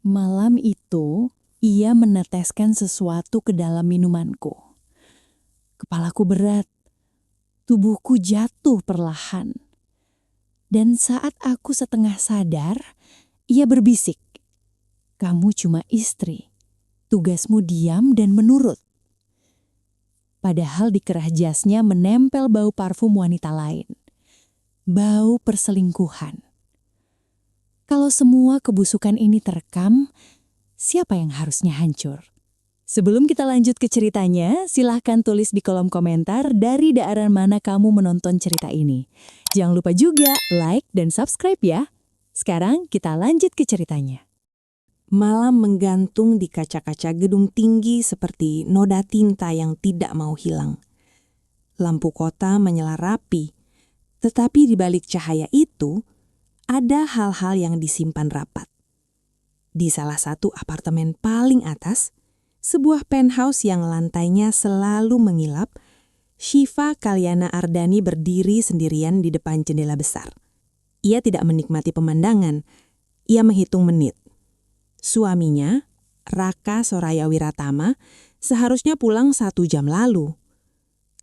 Malam itu, ia meneteskan sesuatu ke dalam minumanku. Kepalaku berat, tubuhku jatuh perlahan. Dan saat aku setengah sadar, ia berbisik, "Kamu cuma istri, tugasmu diam dan menurut." Padahal di kerah jasnya menempel bau parfum wanita lain. Bau perselingkuhan. Kalau semua kebusukan ini terekam, siapa yang harusnya hancur? Sebelum kita lanjut ke ceritanya, silahkan tulis di kolom komentar dari daerah mana kamu menonton cerita ini. Jangan lupa juga like dan subscribe ya. Sekarang kita lanjut ke ceritanya. Malam menggantung di kaca-kaca gedung tinggi seperti noda tinta yang tidak mau hilang. Lampu kota menyala rapi, tetapi di balik cahaya itu ada hal-hal yang disimpan rapat. Di salah satu apartemen paling atas, sebuah penthouse yang lantainya selalu mengilap, Shiva Kalyana Ardhani berdiri sendirian di depan jendela besar. Ia tidak menikmati pemandangan, ia menghitung menit. Suaminya, Raka Soraya Wiratama, seharusnya pulang 1 jam lalu.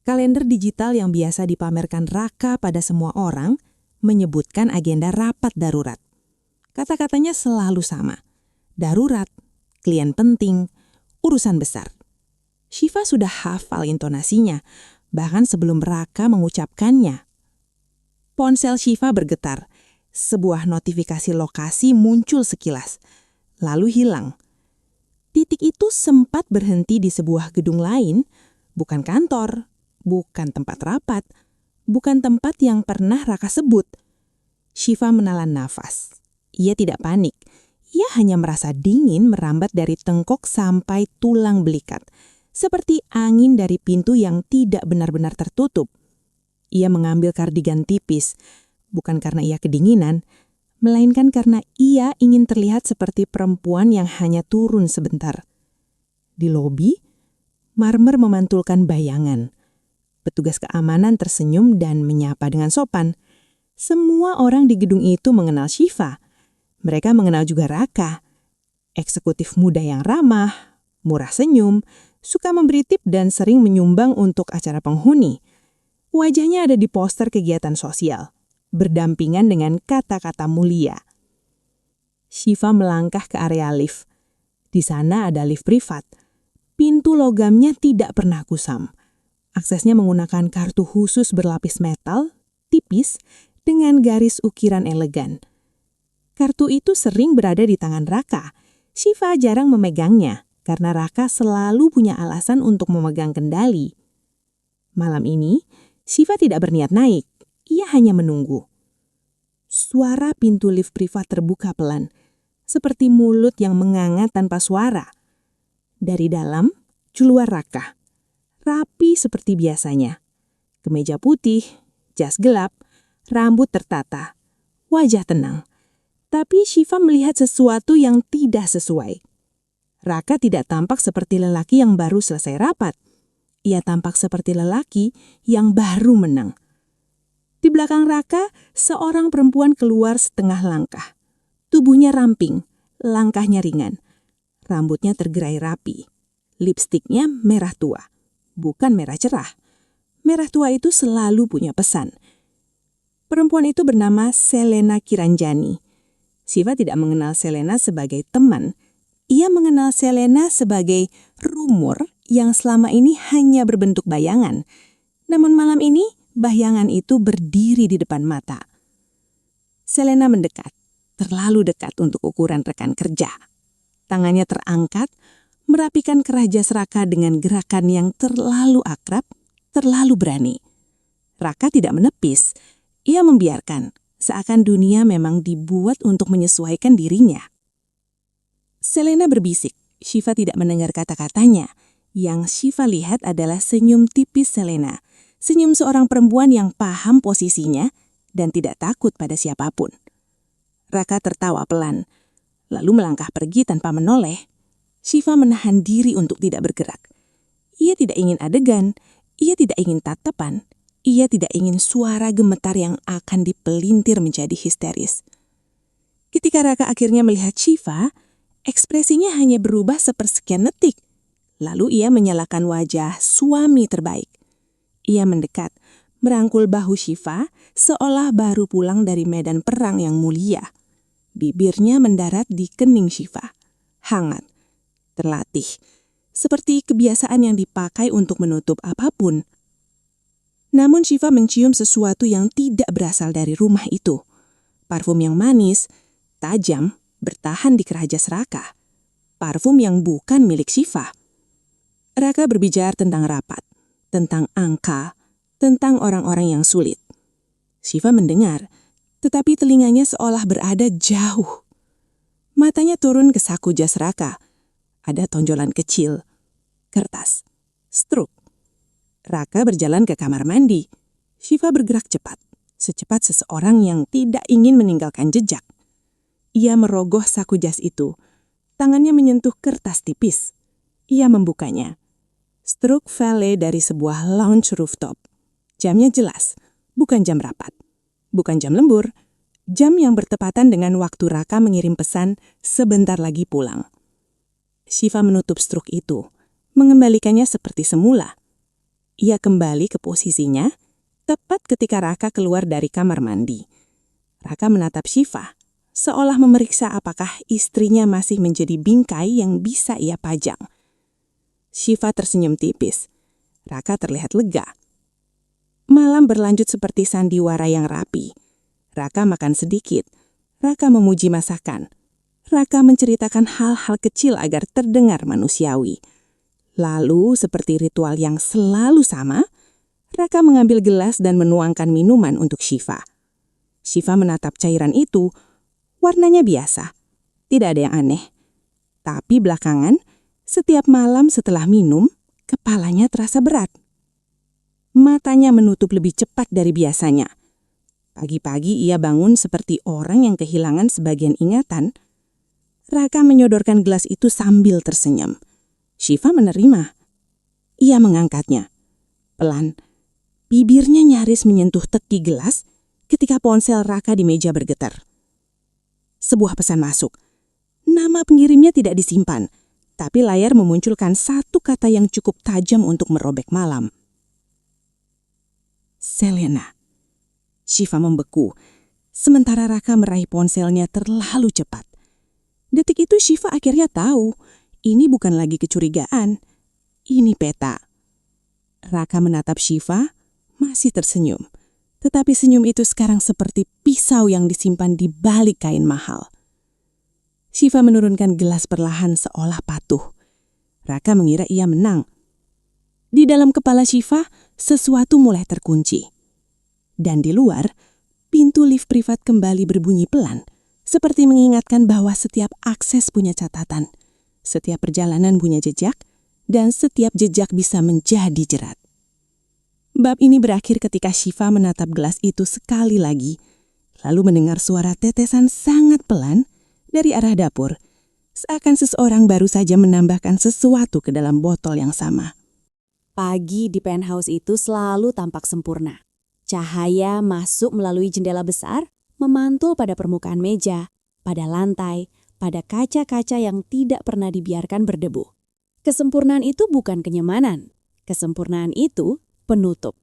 Kalender digital yang biasa dipamerkan Raka pada semua orang menyebutkan agenda rapat darurat. Kata-katanya selalu sama. Darurat, klien penting, urusan besar. Shiva sudah hafal intonasinya, bahkan sebelum Raka mengucapkannya. Ponsel Shiva bergetar. Sebuah notifikasi lokasi muncul sekilas, lalu hilang. Titik itu sempat berhenti di sebuah gedung lain, bukan kantor, bukan tempat rapat, bukan tempat yang pernah Raka sebut. Shiva menalan nafas. Ia tidak panik. Ia hanya merasa dingin merambat dari tengkok sampai tulang belikat, seperti angin dari pintu yang tidak benar-benar tertutup. Ia mengambil kardigan tipis, bukan karena ia kedinginan, melainkan karena ia ingin terlihat seperti perempuan yang hanya turun sebentar. Di lobi, marmer memantulkan bayangan. Petugas keamanan tersenyum dan menyapa dengan sopan. Semua orang di gedung itu mengenal Shiva. Mereka mengenal juga Raka, eksekutif muda yang ramah, murah senyum, suka memberi tip dan sering menyumbang untuk acara penghuni. Wajahnya ada di poster kegiatan sosial, berdampingan dengan kata-kata mulia. Shiva melangkah ke area lift. Di sana ada lift privat. Pintu logamnya tidak pernah kusam. Aksesnya menggunakan kartu khusus berlapis metal, tipis, dengan garis ukiran elegan. Kartu itu sering berada di tangan Raka. Shiva jarang memegangnya, karena Raka selalu punya alasan untuk memegang kendali. Malam ini, Shiva tidak berniat naik. Ia hanya menunggu. Suara pintu lift privat terbuka pelan, seperti mulut yang menganga tanpa suara. Dari dalam, keluar Raka. Rapi seperti biasanya. Kemeja putih, jas gelap, rambut tertata, wajah tenang. Tapi Shiva melihat sesuatu yang tidak sesuai. Raka tidak tampak seperti lelaki yang baru selesai rapat. Ia tampak seperti lelaki yang baru menang. Di belakang Raka, seorang perempuan keluar setengah langkah. Tubuhnya ramping, langkahnya ringan. Rambutnya tergerai rapi. Lipstiknya merah tua, bukan merah cerah. Merah tua itu selalu punya pesan. Perempuan itu bernama Selena Kiranjani. Shiva tidak mengenal Selena sebagai teman. Ia mengenal Selena sebagai rumor yang selama ini hanya berbentuk bayangan. Namun malam ini, bayangan itu berdiri di depan mata. Selena mendekat, terlalu dekat untuk ukuran rekan kerja. Tangannya terangkat, merapikan kerah jas Raka dengan gerakan yang terlalu akrab, terlalu berani. Raka tidak menepis, ia membiarkan. Seakan dunia memang dibuat untuk menyesuaikan dirinya. Selena berbisik. Shiva tidak mendengar kata-katanya. Yang Shiva lihat adalah senyum tipis Selena. Senyum seorang perempuan yang paham posisinya dan tidak takut pada siapapun. Raka tertawa pelan, lalu melangkah pergi tanpa menoleh. Shiva menahan diri untuk tidak bergerak. Ia tidak ingin adegan, ia tidak ingin tatapan. Ia tidak ingin suara gemetar yang akan dipelintir menjadi histeris. Ketika Raka akhirnya melihat Shiva, Ekspresinya hanya berubah sepersekian detik. Lalu ia menyalakan wajah suami terbaik. Ia mendekat, merangkul bahu Syifa seolah baru pulang dari medan perang yang mulia. Bibirnya mendarat di kening Syifa. Hangat, terlatih, seperti kebiasaan yang dipakai untuk menutup apapun. Namun Syifa mencium sesuatu yang tidak berasal dari rumah itu. Parfum yang manis, tajam, bertahan di kerajas Raka. Parfum yang bukan milik Syifa. Raka berbicara tentang rapat, tentang angka, tentang orang-orang yang sulit. Syifa mendengar, tetapi telinganya seolah berada jauh. Matanya turun ke saku jas Raka. Ada tonjolan kecil, kertas, struk. Raka berjalan ke kamar mandi. Syifa bergerak cepat, secepat seseorang yang tidak ingin meninggalkan jejak. Ia merogoh saku jas itu. Tangannya menyentuh kertas tipis. Ia membukanya. Struk valet dari sebuah lounge rooftop. Jamnya jelas, bukan jam rapat. Bukan jam lembur. Jam yang bertepatan dengan waktu Raka mengirim pesan sebentar lagi pulang. Syifa menutup struk itu, mengembalikannya seperti semula. Ia kembali ke posisinya, tepat ketika Raka keluar dari kamar mandi. Raka menatap Syifa, seolah memeriksa apakah istrinya masih menjadi bingkai yang bisa ia pajang. Syifa tersenyum tipis. Raka terlihat lega. Malam berlanjut seperti sandiwara yang rapi. Raka makan sedikit. Raka memuji masakan. Raka menceritakan hal-hal kecil agar terdengar manusiawi. Lalu, seperti ritual yang selalu sama, Raka mengambil gelas dan menuangkan minuman untuk Syifa. Syifa menatap cairan itu. Warnanya biasa. Tidak ada yang aneh. Tapi belakangan, setiap malam setelah minum, kepalanya terasa berat. Matanya menutup lebih cepat dari biasanya. Pagi-pagi ia bangun seperti orang yang kehilangan sebagian ingatan. Raka menyodorkan gelas itu sambil tersenyum. Syifa menerima. Ia mengangkatnya. Pelan, bibirnya nyaris menyentuh teki gelas ketika ponsel Raka di meja bergetar. Sebuah pesan masuk. Nama pengirimnya tidak disimpan, tapi layar memunculkan satu kata yang cukup tajam untuk merobek malam. Selena. Syifa membeku, sementara Raka meraih ponselnya terlalu cepat. Detik itu Syifa akhirnya tahu, ini bukan lagi kecurigaan, ini peta. Raka menatap Syifa, masih tersenyum. Tetapi senyum itu sekarang seperti pisau yang disimpan di balik kain mahal. Syifa menurunkan gelas perlahan seolah patuh. Raka mengira ia menang. Di dalam kepala Syifa, sesuatu mulai terkunci. Dan di luar, pintu lift privat kembali berbunyi pelan, seperti mengingatkan bahwa setiap akses punya catatan, setiap perjalanan punya jejak, dan setiap jejak bisa menjadi jerat. Bab ini berakhir ketika Syifa menatap gelas itu sekali lagi, lalu mendengar suara tetesan sangat pelan dari arah dapur, seakan seseorang baru saja menambahkan sesuatu ke dalam botol yang sama. Pagi di penthouse itu selalu tampak sempurna. Cahaya masuk melalui jendela besar, memantul pada permukaan meja, pada lantai, pada kaca-kaca yang tidak pernah dibiarkan berdebu. Kesempurnaan itu bukan kenyamanan. Kesempurnaan itu penutup.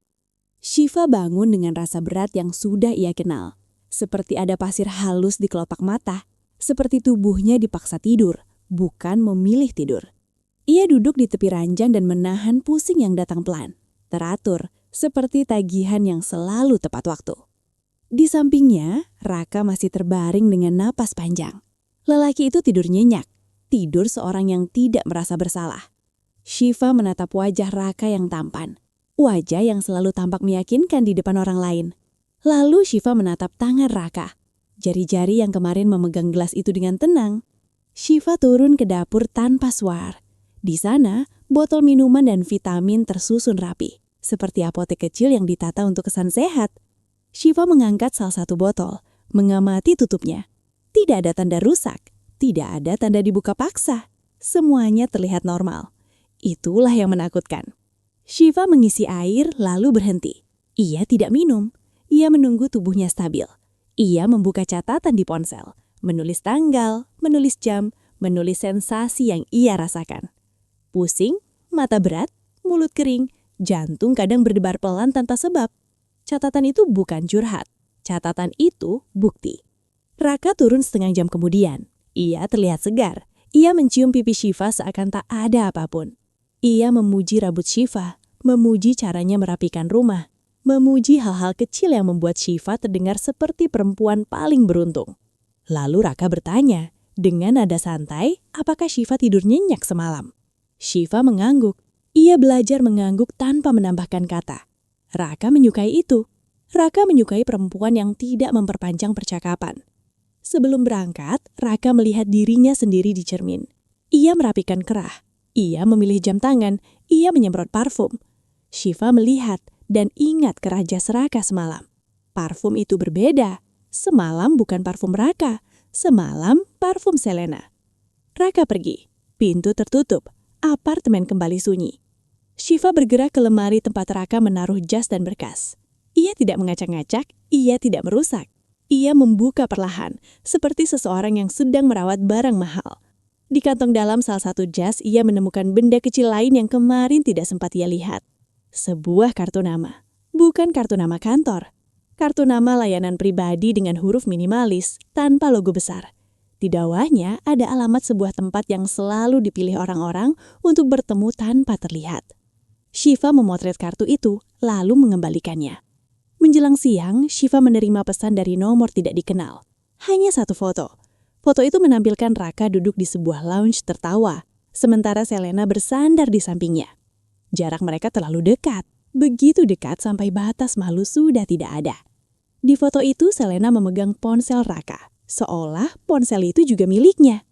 Syifa bangun dengan rasa berat yang sudah ia kenal. Seperti ada pasir halus di kelopak mata. Seperti tubuhnya dipaksa tidur, bukan memilih tidur. Ia duduk di tepi ranjang dan menahan pusing yang datang pelan. Teratur, seperti tagihan yang selalu tepat waktu. Di sampingnya, Raka masih terbaring dengan napas panjang. Lelaki itu tidur nyenyak. Tidur seorang yang tidak merasa bersalah. Syifa menatap wajah Raka yang tampan. Wajah yang selalu tampak meyakinkan di depan orang lain. Lalu Syifa menatap tangan Raka. Jari-jari yang kemarin memegang gelas itu dengan tenang. Syifa turun ke dapur tanpa suar. Di sana, botol minuman dan vitamin tersusun rapi. Seperti apotek kecil yang ditata untuk kesan sehat. Syifa mengangkat salah satu botol, mengamati tutupnya. Tidak ada tanda rusak. Tidak ada tanda dibuka paksa. Semuanya terlihat normal. Itulah yang menakutkan. Syifa mengisi air lalu berhenti. Ia tidak minum. Ia menunggu tubuhnya stabil. Ia membuka catatan di ponsel. Menulis tanggal, menulis jam, menulis sensasi yang ia rasakan. Pusing, mata berat, mulut kering, jantung kadang berdebar pelan tanpa sebab. Catatan itu bukan curhat. Catatan itu bukti. Raka turun setengah jam kemudian. Ia terlihat segar. Ia mencium pipi Syifa seakan tak ada apapun. Ia memuji rambut Syifa, memuji caranya merapikan rumah, memuji hal-hal kecil yang membuat Syifa terdengar seperti perempuan paling beruntung. Lalu Raka bertanya, dengan nada santai, apakah Syifa tidur nyenyak semalam? Syifa mengangguk. Ia belajar mengangguk tanpa menambahkan kata. Raka menyukai itu. Raka menyukai perempuan yang tidak memperpanjang percakapan. Sebelum berangkat, Raka melihat dirinya sendiri di cermin. Ia merapikan kerah. Ia memilih jam tangan. Ia menyemprot parfum. Syifa melihat dan ingat kerah jas Raka semalam. Parfum itu berbeda. Semalam bukan parfum Raka. Semalam parfum Selena. Raka pergi. Pintu tertutup. Apartemen kembali sunyi. Syifa bergerak ke lemari tempat Raka menaruh jas dan berkas. Ia tidak mengacak-ngacak, ia tidak merusak. Ia membuka perlahan, seperti seseorang yang sedang merawat barang mahal. Di kantong dalam salah satu jas, ia menemukan benda kecil lain yang kemarin tidak sempat ia lihat. Sebuah kartu nama. Bukan kartu nama kantor. Kartu nama layanan pribadi dengan huruf minimalis, tanpa logo besar. Di bawahnya ada alamat sebuah tempat yang selalu dipilih orang-orang untuk bertemu tanpa terlihat. Syifa memotret kartu itu, lalu mengembalikannya. Menjelang siang, Syifa menerima pesan dari nomor tidak dikenal. Hanya satu foto. Foto itu menampilkan Raka duduk di sebuah lounge tertawa, sementara Selena bersandar di sampingnya. Jarak mereka terlalu dekat, begitu dekat sampai batas malu sudah tidak ada. Di foto itu, Selena memegang ponsel Raka, seolah ponsel itu juga miliknya.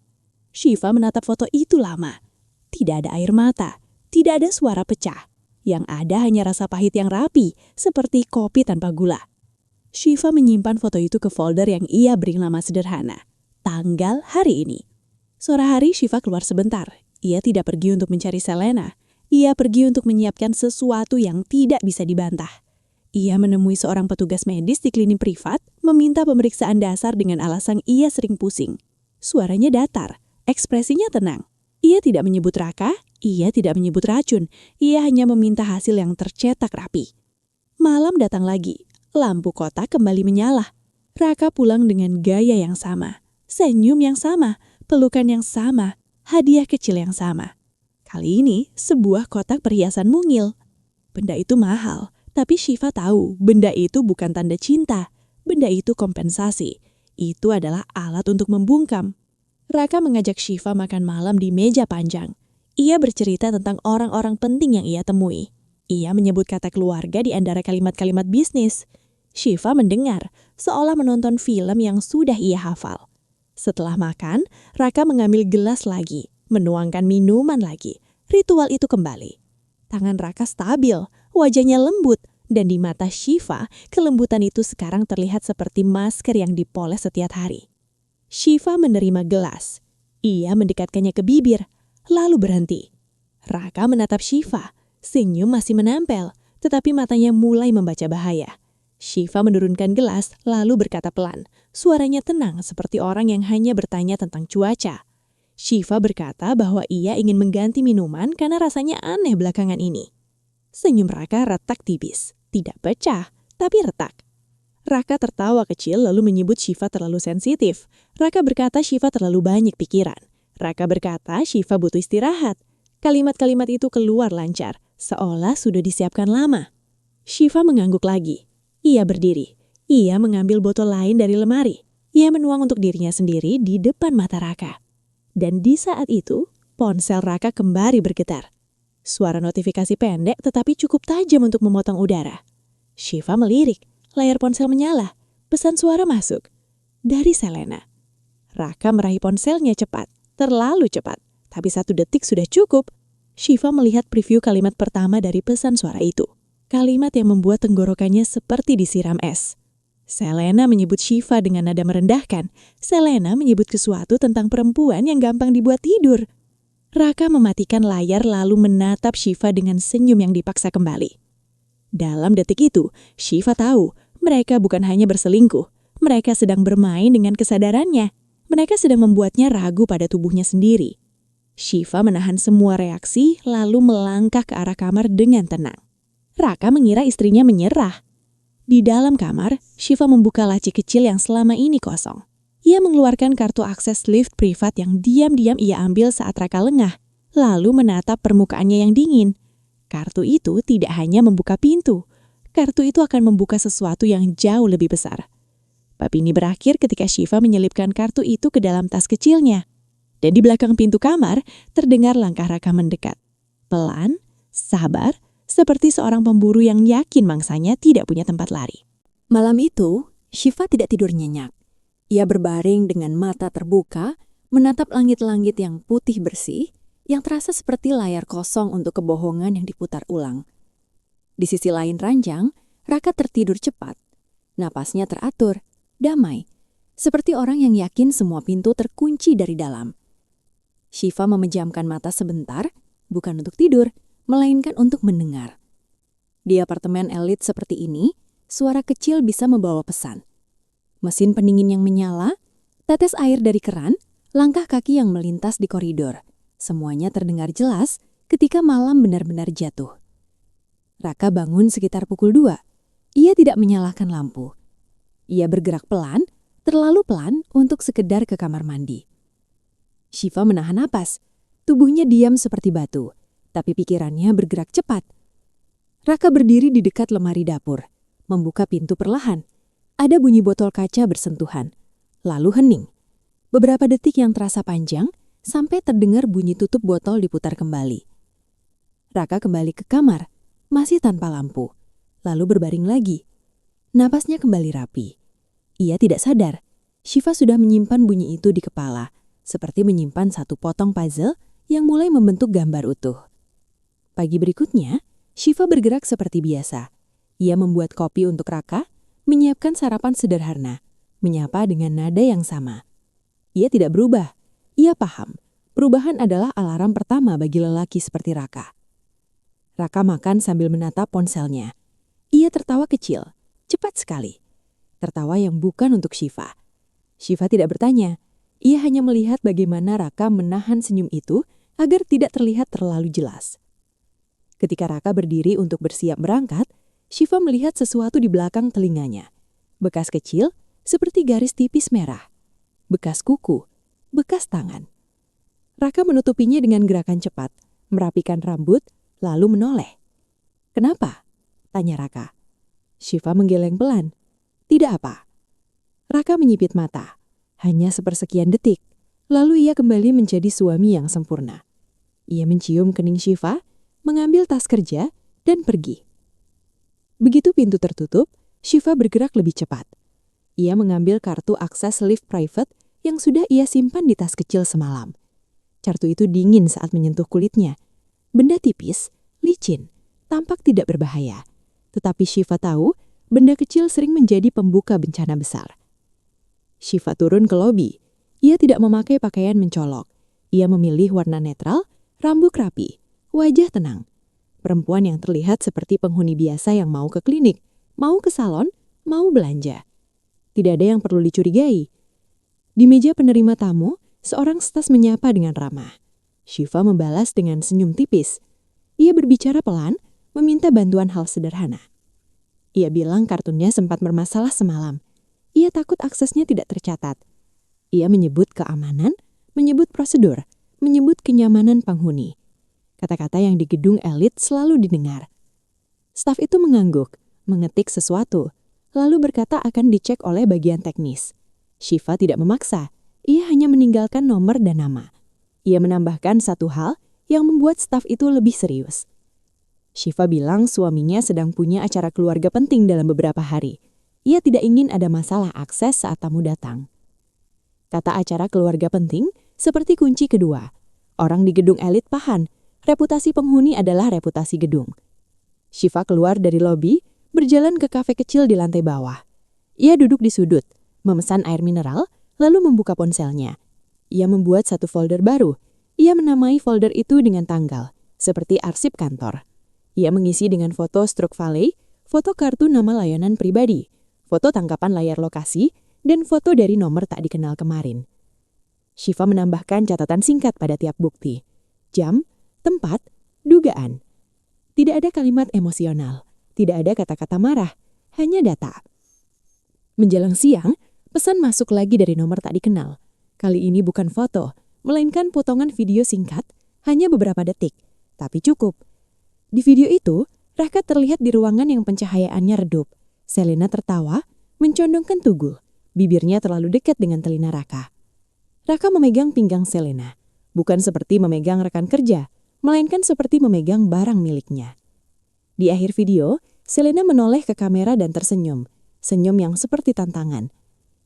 Syifa menatap foto itu lama. Tidak ada air mata, tidak ada suara pecah. Yang ada hanya rasa pahit yang rapi, seperti kopi tanpa gula. Syifa menyimpan foto itu ke folder yang ia beri nama sederhana. Tanggal hari ini. Sore hari Syifa keluar sebentar. Ia tidak pergi untuk mencari Selena. Ia pergi untuk menyiapkan sesuatu yang tidak bisa dibantah. Ia menemui seorang petugas medis di klinik privat, meminta pemeriksaan dasar dengan alasan ia sering pusing. Suaranya datar, ekspresinya tenang. Ia tidak menyebut Raka, ia tidak menyebut racun. Ia hanya meminta hasil yang tercetak rapi. Malam datang lagi. Lampu kotak kembali menyala. Raka pulang dengan gaya yang sama. Senyum yang sama, pelukan yang sama, hadiah kecil yang sama. Kali ini, sebuah kotak perhiasan mungil. Benda itu mahal, tapi Syifa tahu benda itu bukan tanda cinta. Benda itu kompensasi. Itu adalah alat untuk membungkam. Raka mengajak Syifa makan malam di meja panjang. Ia bercerita tentang orang-orang penting yang ia temui. Ia menyebut kata keluarga di antara kalimat-kalimat bisnis. Syifa mendengar, seolah menonton film yang sudah ia hafal. Setelah makan, Raka mengambil gelas lagi, menuangkan minuman lagi. Ritual itu kembali. Tangan Raka stabil, wajahnya lembut, dan di mata Syifa, kelembutan itu sekarang terlihat seperti masker yang dipoles setiap hari. Syifa menerima gelas. Ia mendekatkannya ke bibir, lalu berhenti. Raka menatap Syifa, senyum masih menempel, tetapi matanya mulai membaca bahaya. Syifa menurunkan gelas, lalu berkata pelan. Suaranya tenang seperti orang yang hanya bertanya tentang cuaca. Syifa berkata bahwa ia ingin mengganti minuman karena rasanya aneh belakangan ini. Senyum Raka retak tipis. Tidak pecah, tapi retak. Raka tertawa kecil lalu menyebut Syifa terlalu sensitif. Raka berkata Syifa terlalu banyak pikiran. Raka berkata Syifa butuh istirahat. Kalimat-kalimat itu keluar lancar, seolah sudah disiapkan lama. Syifa mengangguk lagi. Ia berdiri. Ia mengambil botol lain dari lemari. Ia menuang untuk dirinya sendiri di depan mata Raka. Dan di saat itu, ponsel Raka kembali bergetar. Suara notifikasi pendek tetapi cukup tajam untuk memotong udara. Syifa melirik. Layar ponsel menyala. Pesan suara masuk. Dari Selena. Raka meraih ponselnya cepat. Terlalu cepat. Tapi 1 detik sudah cukup. Syifa melihat preview kalimat pertama dari pesan suara itu. Kalimat yang membuat tenggorokannya seperti disiram es. Selena menyebut Syifa dengan nada merendahkan. Selena menyebut sesuatu tentang perempuan yang gampang dibuat tidur. Raka mematikan layar lalu menatap Syifa dengan senyum yang dipaksa kembali. Dalam detik itu, Syifa tahu mereka bukan hanya berselingkuh. Mereka sedang bermain dengan kesadarannya. Mereka sedang membuatnya ragu pada tubuhnya sendiri. Shiva menahan semua reaksi lalu melangkah ke arah kamar dengan tenang. Raka mengira istrinya menyerah. Di dalam kamar, Shiva membuka laci kecil yang selama ini kosong. Ia mengeluarkan kartu akses lift privat yang diam-diam ia ambil saat Raka lengah, lalu menatap permukaannya yang dingin. Kartu itu tidak hanya membuka pintu, kartu itu akan membuka sesuatu yang jauh lebih besar. Bab ini berakhir ketika Shiva menyelipkan kartu itu ke dalam tas kecilnya. Dan di belakang pintu kamar, terdengar langkah Raka mendekat. Pelan, sabar, seperti seorang pemburu yang yakin mangsanya tidak punya tempat lari. Malam itu, Shiva tidak tidur nyenyak. Ia berbaring dengan mata terbuka, menatap langit-langit yang putih bersih, yang terasa seperti layar kosong untuk kebohongan yang diputar ulang. Di sisi lain ranjang, Raka tertidur cepat. Napasnya teratur, damai, seperti orang yang yakin semua pintu terkunci dari dalam. Shiva memejamkan mata sebentar, bukan untuk tidur, melainkan untuk mendengar. Di apartemen elit seperti ini, suara kecil bisa membawa pesan. Mesin pendingin yang menyala, tetes air dari keran, langkah kaki yang melintas di koridor. Semuanya terdengar jelas ketika malam benar-benar jatuh. Raka bangun sekitar pukul 2. Ia tidak menyalakan lampu. Ia bergerak pelan, terlalu pelan untuk sekedar ke kamar mandi. Shiva menahan napas. Tubuhnya diam seperti batu, tapi pikirannya bergerak cepat. Raka berdiri di dekat lemari dapur, membuka pintu perlahan. Ada bunyi botol kaca bersentuhan, lalu hening. Beberapa detik yang terasa panjang, sampai terdengar bunyi tutup botol diputar kembali. Raka kembali ke kamar, masih tanpa lampu, lalu berbaring lagi. Napasnya kembali rapi. Ia tidak sadar, Shiva sudah menyimpan bunyi itu di kepala, seperti menyimpan satu potong puzzle yang mulai membentuk gambar utuh. Pagi berikutnya, Shiva bergerak seperti biasa. Ia membuat kopi untuk Raka, menyiapkan sarapan sederhana, menyapa dengan nada yang sama. Ia tidak berubah. Ia paham, perubahan adalah alarm pertama bagi lelaki seperti Raka. Raka makan sambil menatap ponselnya. Ia tertawa kecil, cepat sekali. Tertawa yang bukan untuk Shiva. Shiva tidak bertanya. Ia hanya melihat bagaimana Raka menahan senyum itu agar tidak terlihat terlalu jelas. Ketika Raka berdiri untuk bersiap berangkat, Shiva melihat sesuatu di belakang telinganya. Bekas kecil, seperti garis tipis merah. Bekas kuku, bekas tangan. Raka menutupinya dengan gerakan cepat, merapikan rambut, lalu menoleh. "Kenapa?" tanya Raka. Shiva menggeleng pelan. "Tidak apa." Raka menyipit mata. Hanya sepersekian detik, lalu ia kembali menjadi suami yang sempurna. Ia mencium kening Shiva, mengambil tas kerja, dan pergi. Begitu pintu tertutup, Shiva bergerak lebih cepat. Ia mengambil kartu akses lift private yang sudah ia simpan di tas kecil semalam. Kartu itu dingin saat menyentuh kulitnya. Benda tipis, licin, tampak tidak berbahaya. Tetapi Shiva tahu, benda kecil sering menjadi pembuka bencana besar. Shiva turun ke lobi. Ia tidak memakai pakaian mencolok. Ia memilih warna netral, rambut rapi, wajah tenang. Perempuan yang terlihat seperti penghuni biasa yang mau ke klinik, mau ke salon, mau belanja. Tidak ada yang perlu dicurigai. Di meja penerima tamu, seorang staf menyapa dengan ramah. Shiva membalas dengan senyum tipis. Ia berbicara pelan, meminta bantuan hal sederhana. Ia bilang kartunnya sempat bermasalah semalam. Ia takut aksesnya tidak tercatat. Ia menyebut keamanan, menyebut prosedur, menyebut kenyamanan penghuni. Kata-kata yang di gedung elit selalu didengar. Staf itu mengangguk, mengetik sesuatu, lalu berkata akan dicek oleh bagian teknis. Shiva tidak memaksa, ia hanya meninggalkan nomor dan nama. Ia menambahkan satu hal yang membuat staf itu lebih serius. Shiva bilang suaminya sedang punya acara keluarga penting dalam beberapa hari. Ia tidak ingin ada masalah akses saat tamu datang. Kata acara keluarga penting seperti kunci kedua. Orang di gedung elit paham, reputasi penghuni adalah reputasi gedung. Shiva keluar dari lobi, berjalan ke kafe kecil di lantai bawah. Ia duduk di sudut, memesan air mineral, lalu membuka ponselnya. Ia membuat satu folder baru. Ia menamai folder itu dengan tanggal, seperti arsip kantor. Ia mengisi dengan foto stroke valet, foto kartu nama layanan pribadi, foto tangkapan layar lokasi, dan foto dari nomor tak dikenal kemarin. Syifa menambahkan catatan singkat pada tiap bukti. Jam, tempat, dugaan. Tidak ada kalimat emosional, tidak ada kata-kata marah, hanya data. Menjelang siang, pesan masuk lagi dari nomor tak dikenal. Kali ini bukan foto, melainkan potongan video singkat, hanya beberapa detik, tapi cukup. Di video itu, Raka terlihat di ruangan yang pencahayaannya redup. Selena tertawa, mencondongkan tugu. Bibirnya terlalu dekat dengan telinga Raka. Raka memegang pinggang Selena, bukan seperti memegang rekan kerja, melainkan seperti memegang barang miliknya. Di akhir video, Selena menoleh ke kamera dan tersenyum, senyum yang seperti tantangan.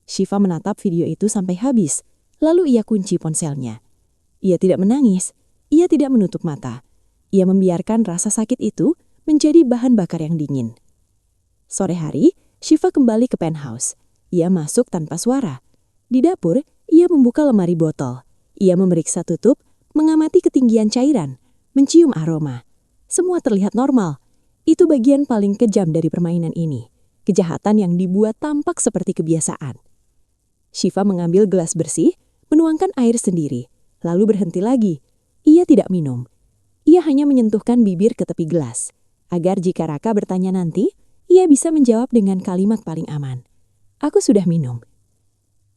Syifa menatap video itu sampai habis, lalu ia kunci ponselnya. Ia tidak menangis, ia tidak menutup mata. Ia membiarkan rasa sakit itu menjadi bahan bakar yang dingin. Sore hari, Syifa kembali ke penthouse. Ia masuk tanpa suara. Di dapur, ia membuka lemari botol. Ia memeriksa tutup, mengamati ketinggian cairan, mencium aroma. Semua terlihat normal. Itu bagian paling kejam dari permainan ini. Kejahatan yang dibuat tampak seperti kebiasaan. Syifa mengambil gelas bersih, menuangkan air sendiri, lalu berhenti lagi. Ia tidak minum. Ia hanya menyentuhkan bibir ke tepi gelas, agar jika Raka bertanya nanti, ia bisa menjawab dengan kalimat paling aman. Aku sudah minum.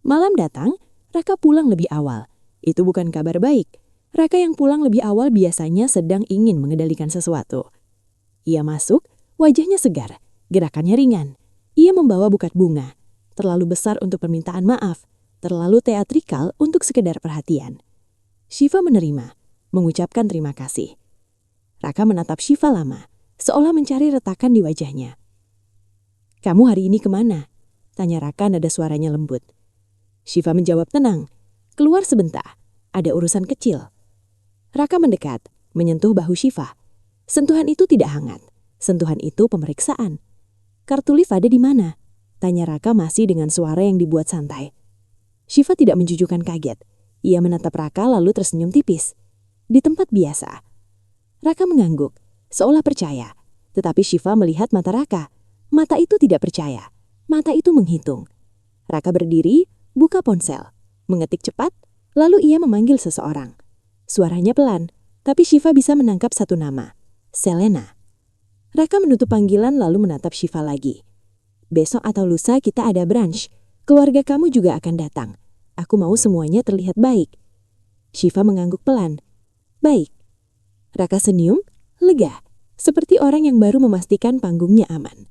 Malam datang, Raka pulang lebih awal. Itu bukan kabar baik. Raka yang pulang lebih awal biasanya sedang ingin mengendalikan sesuatu. Ia masuk, wajahnya segar, gerakannya ringan. Ia membawa buket bunga, terlalu besar untuk permintaan maaf, terlalu teatrikal untuk sekedar perhatian. Syifa menerima, mengucapkan terima kasih. Raka menatap Syifa lama, seolah mencari retakan di wajahnya. Kamu hari ini kemana? Tanya Raka nada suaranya lembut. Syifa menjawab tenang. Keluar sebentar, ada urusan kecil. Raka mendekat, menyentuh bahu Syifa. Sentuhan itu tidak hangat, sentuhan itu pemeriksaan. Kartu lift ada di mana? Tanya Raka masih dengan suara yang dibuat santai. Syifa tidak menjujukan kaget. Ia menatap Raka lalu tersenyum tipis. Di tempat biasa. Raka mengangguk, seolah percaya. Tetapi Syifa melihat mata Raka. Mata itu tidak percaya. Mata itu menghitung. Raka berdiri, buka ponsel, mengetik cepat, lalu ia memanggil seseorang. Suaranya pelan, tapi Syifa bisa menangkap satu nama. Selena. Raka menutup panggilan lalu menatap Syifa lagi. Besok atau lusa kita ada brunch. Keluarga kamu juga akan datang. Aku mau semuanya terlihat baik. Syifa mengangguk pelan. Baik. Raka senyum, lega, seperti orang yang baru memastikan panggungnya aman.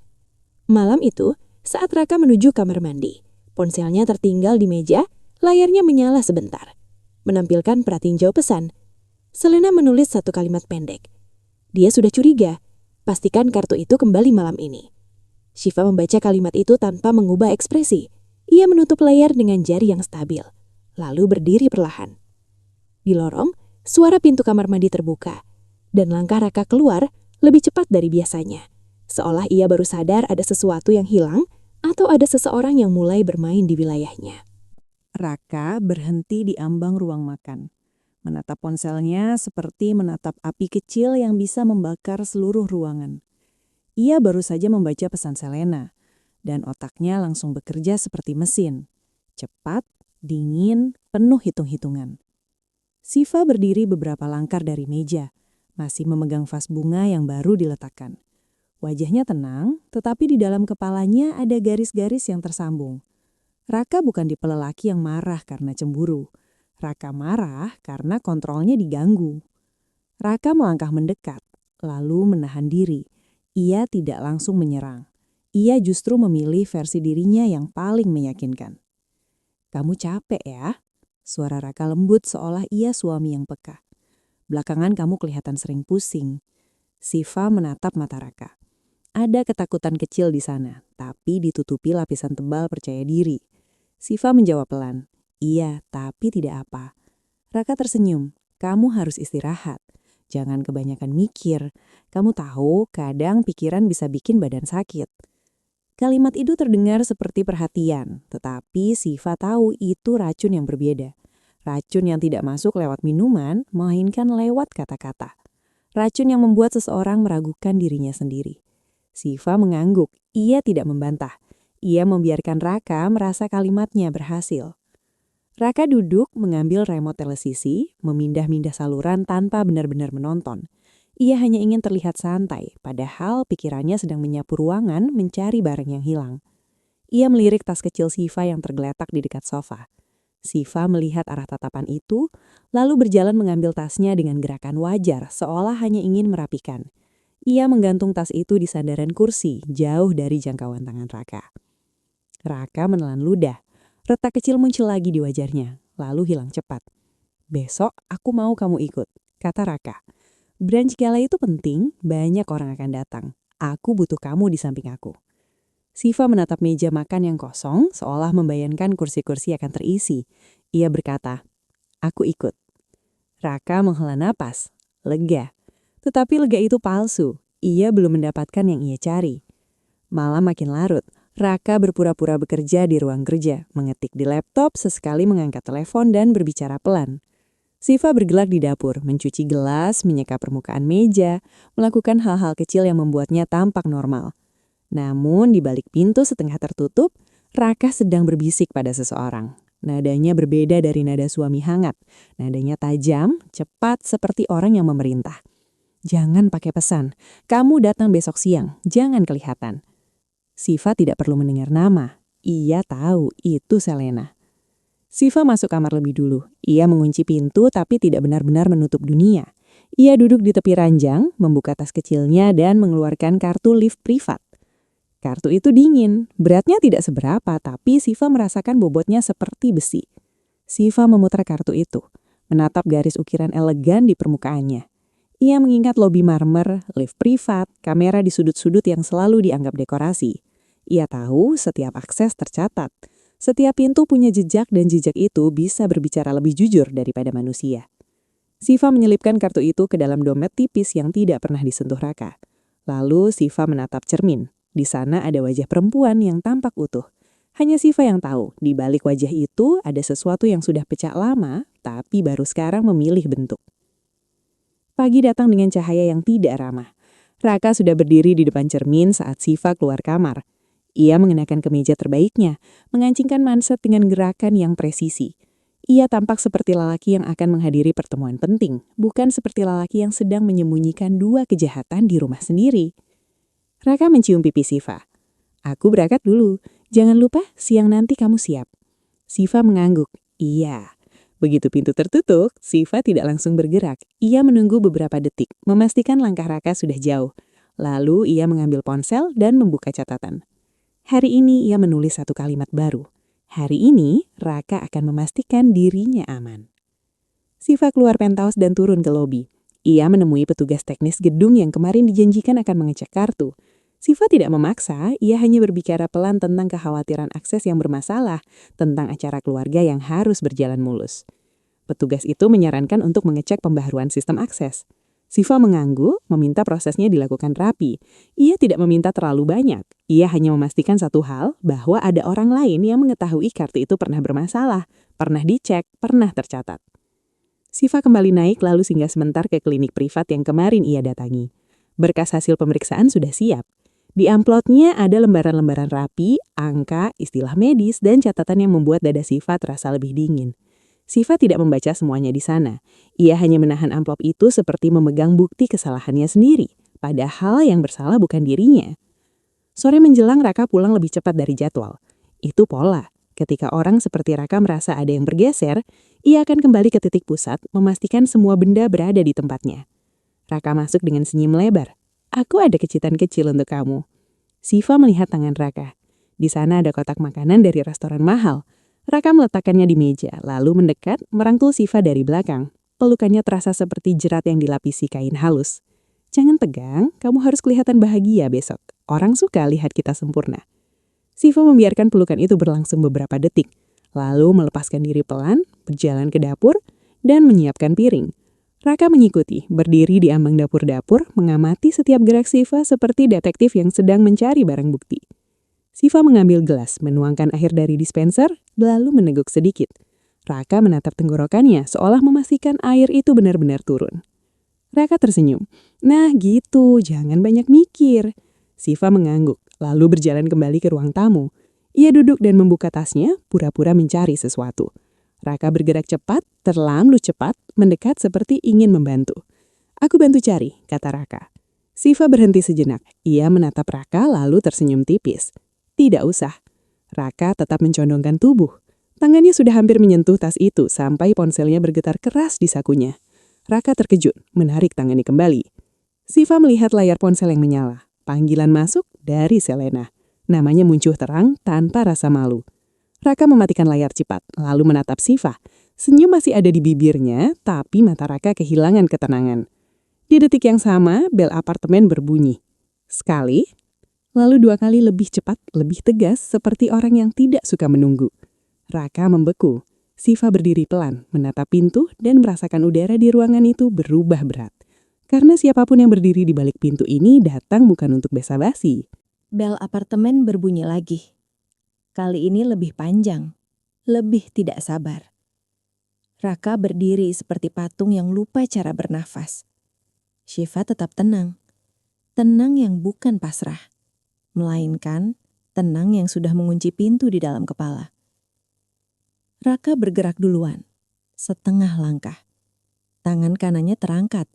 Malam itu, saat Raka menuju kamar mandi, ponselnya tertinggal di meja, layarnya menyala sebentar. Menampilkan pratinjau pesan. Selena menulis satu kalimat pendek. Dia sudah curiga. Pastikan kartu itu kembali malam ini. Syifa membaca kalimat itu tanpa mengubah ekspresi. Ia menutup layar dengan jari yang stabil, lalu berdiri perlahan. Di lorong, suara pintu kamar mandi terbuka, dan langkah Raka keluar lebih cepat dari biasanya. Seolah ia baru sadar ada sesuatu yang hilang atau ada seseorang yang mulai bermain di wilayahnya. Raka berhenti di ambang ruang makan. Menatap ponselnya seperti menatap api kecil yang bisa membakar seluruh ruangan. Ia baru saja membaca pesan Selena, dan otaknya langsung bekerja seperti mesin. Cepat, dingin, penuh hitung-hitungan. Syifa berdiri beberapa langkah dari meja, masih memegang vas bunga yang baru diletakkan. Wajahnya tenang, tetapi di dalam kepalanya ada garis-garis yang tersambung. Raka bukan tipe lelaki yang marah karena cemburu. Raka marah karena kontrolnya diganggu. Raka melangkah mendekat, lalu menahan diri. Ia tidak langsung menyerang. Ia justru memilih versi dirinya yang paling meyakinkan. Kamu capek ya? Suara Raka lembut seolah ia suami yang peka. Belakangan kamu kelihatan sering pusing. Syifa menatap mata Raka. Ada ketakutan kecil di sana, tapi ditutupi lapisan tebal percaya diri. Syifa menjawab pelan. Iya, tapi tidak apa. Raka tersenyum. Kamu harus istirahat. Jangan kebanyakan mikir. Kamu tahu, kadang pikiran bisa bikin badan sakit. Kalimat itu terdengar seperti perhatian, tetapi Syifa tahu itu racun yang berbeda. Racun yang tidak masuk lewat minuman, melainkan lewat kata-kata. Racun yang membuat seseorang meragukan dirinya sendiri. Syifa mengangguk, ia tidak membantah. Ia membiarkan Raka merasa kalimatnya berhasil. Raka duduk mengambil remote televisi, memindah-mindah saluran tanpa benar-benar menonton. Ia hanya ingin terlihat santai, padahal pikirannya sedang menyapu ruangan mencari barang yang hilang. Ia melirik tas kecil Shiva yang tergeletak di dekat sofa. Shiva melihat arah tatapan itu, lalu berjalan mengambil tasnya dengan gerakan wajar, seolah hanya ingin merapikan. Ia menggantung tas itu di sandaran kursi, jauh dari jangkauan tangan Raka. Raka menelan ludah. Retak kecil muncul lagi di wajahnya, lalu hilang cepat. "Besok aku mau kamu ikut," kata Raka. "Brunch gala itu penting, banyak orang akan datang. Aku butuh kamu di samping aku." Shiva menatap meja makan yang kosong, seolah membayangkan kursi-kursi akan terisi. Ia berkata, "Aku ikut." Raka menghela napas, lega. Tetapi lega itu palsu, ia belum mendapatkan yang ia cari. Malam makin larut. Raka berpura-pura bekerja di ruang kerja, mengetik di laptop, sesekali mengangkat telepon dan berbicara pelan. Shiva bergerak di dapur, mencuci gelas, menyeka permukaan meja, melakukan hal-hal kecil yang membuatnya tampak normal. Namun di balik pintu setengah tertutup, Raka sedang berbisik pada seseorang. Nadanya berbeda dari nada suami hangat. Nadanya tajam, cepat seperti orang yang memerintah. "Jangan pakai pesan, kamu datang besok siang, jangan kelihatan." Shiva tidak perlu mendengar nama. Ia tahu itu Selena. Shiva masuk kamar lebih dulu. Ia mengunci pintu tapi tidak benar-benar menutup dunia. Ia duduk di tepi ranjang, membuka tas kecilnya dan mengeluarkan kartu lift privat. Kartu itu dingin, beratnya tidak seberapa tapi Shiva merasakan bobotnya seperti besi. Shiva memutar kartu itu, menatap garis ukiran elegan di permukaannya. Ia mengingat lobi marmer, lift privat, kamera di sudut-sudut yang selalu dianggap dekorasi. Ia tahu setiap akses tercatat. Setiap pintu punya jejak dan jejak itu bisa berbicara lebih jujur daripada manusia. Shiva menyelipkan kartu itu ke dalam dompet tipis yang tidak pernah disentuh Raka. Lalu Shiva menatap cermin. Di sana ada wajah perempuan yang tampak utuh. Hanya Shiva yang tahu, di balik wajah itu ada sesuatu yang sudah pecah lama, tapi baru sekarang memilih bentuk. Pagi datang dengan cahaya yang tidak ramah. Raka sudah berdiri di depan cermin saat Shiva keluar kamar. Ia mengenakan kemeja terbaiknya, mengancingkan manset dengan gerakan yang presisi. Ia tampak seperti lelaki yang akan menghadiri pertemuan penting, bukan seperti lelaki yang sedang menyembunyikan dua kejahatan di rumah sendiri. Raka mencium pipi Shiva. "Aku berangkat dulu. Jangan lupa siang nanti kamu siap." Shiva mengangguk. "Iya." Begitu pintu tertutup, Shiva tidak langsung bergerak. Ia menunggu beberapa detik, memastikan langkah Raka sudah jauh. Lalu ia mengambil ponsel dan membuka catatan. Hari ini ia menulis satu kalimat baru. Hari ini Raka akan memastikan dirinya aman. Shiva keluar penthouse dan turun ke lobi. Ia menemui petugas teknis gedung yang kemarin dijanjikan akan mengecek kartu. Shiva tidak memaksa, ia hanya berbicara pelan tentang kekhawatiran akses yang bermasalah, tentang acara keluarga yang harus berjalan mulus. Petugas itu menyarankan untuk mengecek pembaharuan sistem akses. Shiva mengangguk, meminta prosesnya dilakukan rapi. Ia tidak meminta terlalu banyak. Ia hanya memastikan satu hal, bahwa ada orang lain yang mengetahui kartu itu pernah bermasalah, pernah dicek, pernah tercatat. Shiva kembali naik lalu singgah sebentar ke klinik privat yang kemarin ia datangi. Berkas hasil pemeriksaan sudah siap. Di amplopnya ada lembaran-lembaran rapi, angka, istilah medis, dan catatan yang membuat dada Shiva terasa lebih dingin. Shiva tidak membaca semuanya di sana. Ia hanya menahan amplop itu seperti memegang bukti kesalahannya sendiri, padahal yang bersalah bukan dirinya. Sore menjelang Raka pulang lebih cepat dari jadwal. Itu pola. Ketika orang seperti Raka merasa ada yang bergeser, ia akan kembali ke titik pusat, memastikan semua benda berada di tempatnya. Raka masuk dengan senyum lebar. "Aku ada kejutan kecil untuk kamu." Shiva melihat tangan Raka. Di sana ada kotak makanan dari restoran mahal. Raka meletakkannya di meja, lalu mendekat, merangkul Shiva dari belakang. Pelukannya terasa seperti jerat yang dilapisi kain halus. "Jangan tegang, kamu harus kelihatan bahagia besok. Orang suka lihat kita sempurna." Shiva membiarkan pelukan itu berlangsung beberapa detik, lalu melepaskan diri pelan, berjalan ke dapur, dan menyiapkan piring. Raka mengikuti, berdiri di ambang dapur-dapur, mengamati setiap gerak Shiva seperti detektif yang sedang mencari barang bukti. Shiva mengambil gelas, menuangkan air dari dispenser, lalu meneguk sedikit. Raka menatap tenggorokannya, seolah memastikan air itu benar-benar turun. Raka tersenyum. "Nah gitu, jangan banyak mikir." Shiva mengangguk, lalu berjalan kembali ke ruang tamu. Ia duduk dan membuka tasnya, pura-pura mencari sesuatu. Raka bergerak cepat, terlalu cepat, mendekat seperti ingin membantu. "Aku bantu cari," kata Raka. Shiva berhenti sejenak. Ia menatap Raka lalu tersenyum tipis. "Tidak usah." Raka tetap mencondongkan tubuh. Tangannya sudah hampir menyentuh tas itu sampai ponselnya bergetar keras di sakunya. Raka terkejut, menarik tangannya kembali. Shiva melihat layar ponsel yang menyala. Panggilan masuk dari Selena. Namanya muncul terang tanpa rasa malu. Raka mematikan layar cepat, lalu menatap Shiva. Senyum masih ada di bibirnya, tapi mata Raka kehilangan ketenangan. Di detik yang sama, bel apartemen berbunyi. Sekali, lalu 2 kali lebih cepat, lebih tegas, seperti orang yang tidak suka menunggu. Raka membeku. Shiva berdiri pelan, menatap pintu dan merasakan udara di ruangan itu berubah berat. Karena siapapun yang berdiri di balik pintu ini datang bukan untuk basa-basi. Bel apartemen berbunyi lagi. Kali ini lebih panjang, lebih tidak sabar. Raka berdiri seperti patung yang lupa cara bernafas. Shiva tetap tenang. Tenang yang bukan pasrah, melainkan tenang yang sudah mengunci pintu di dalam kepala. Raka bergerak duluan, setengah langkah. Tangan kanannya terangkat,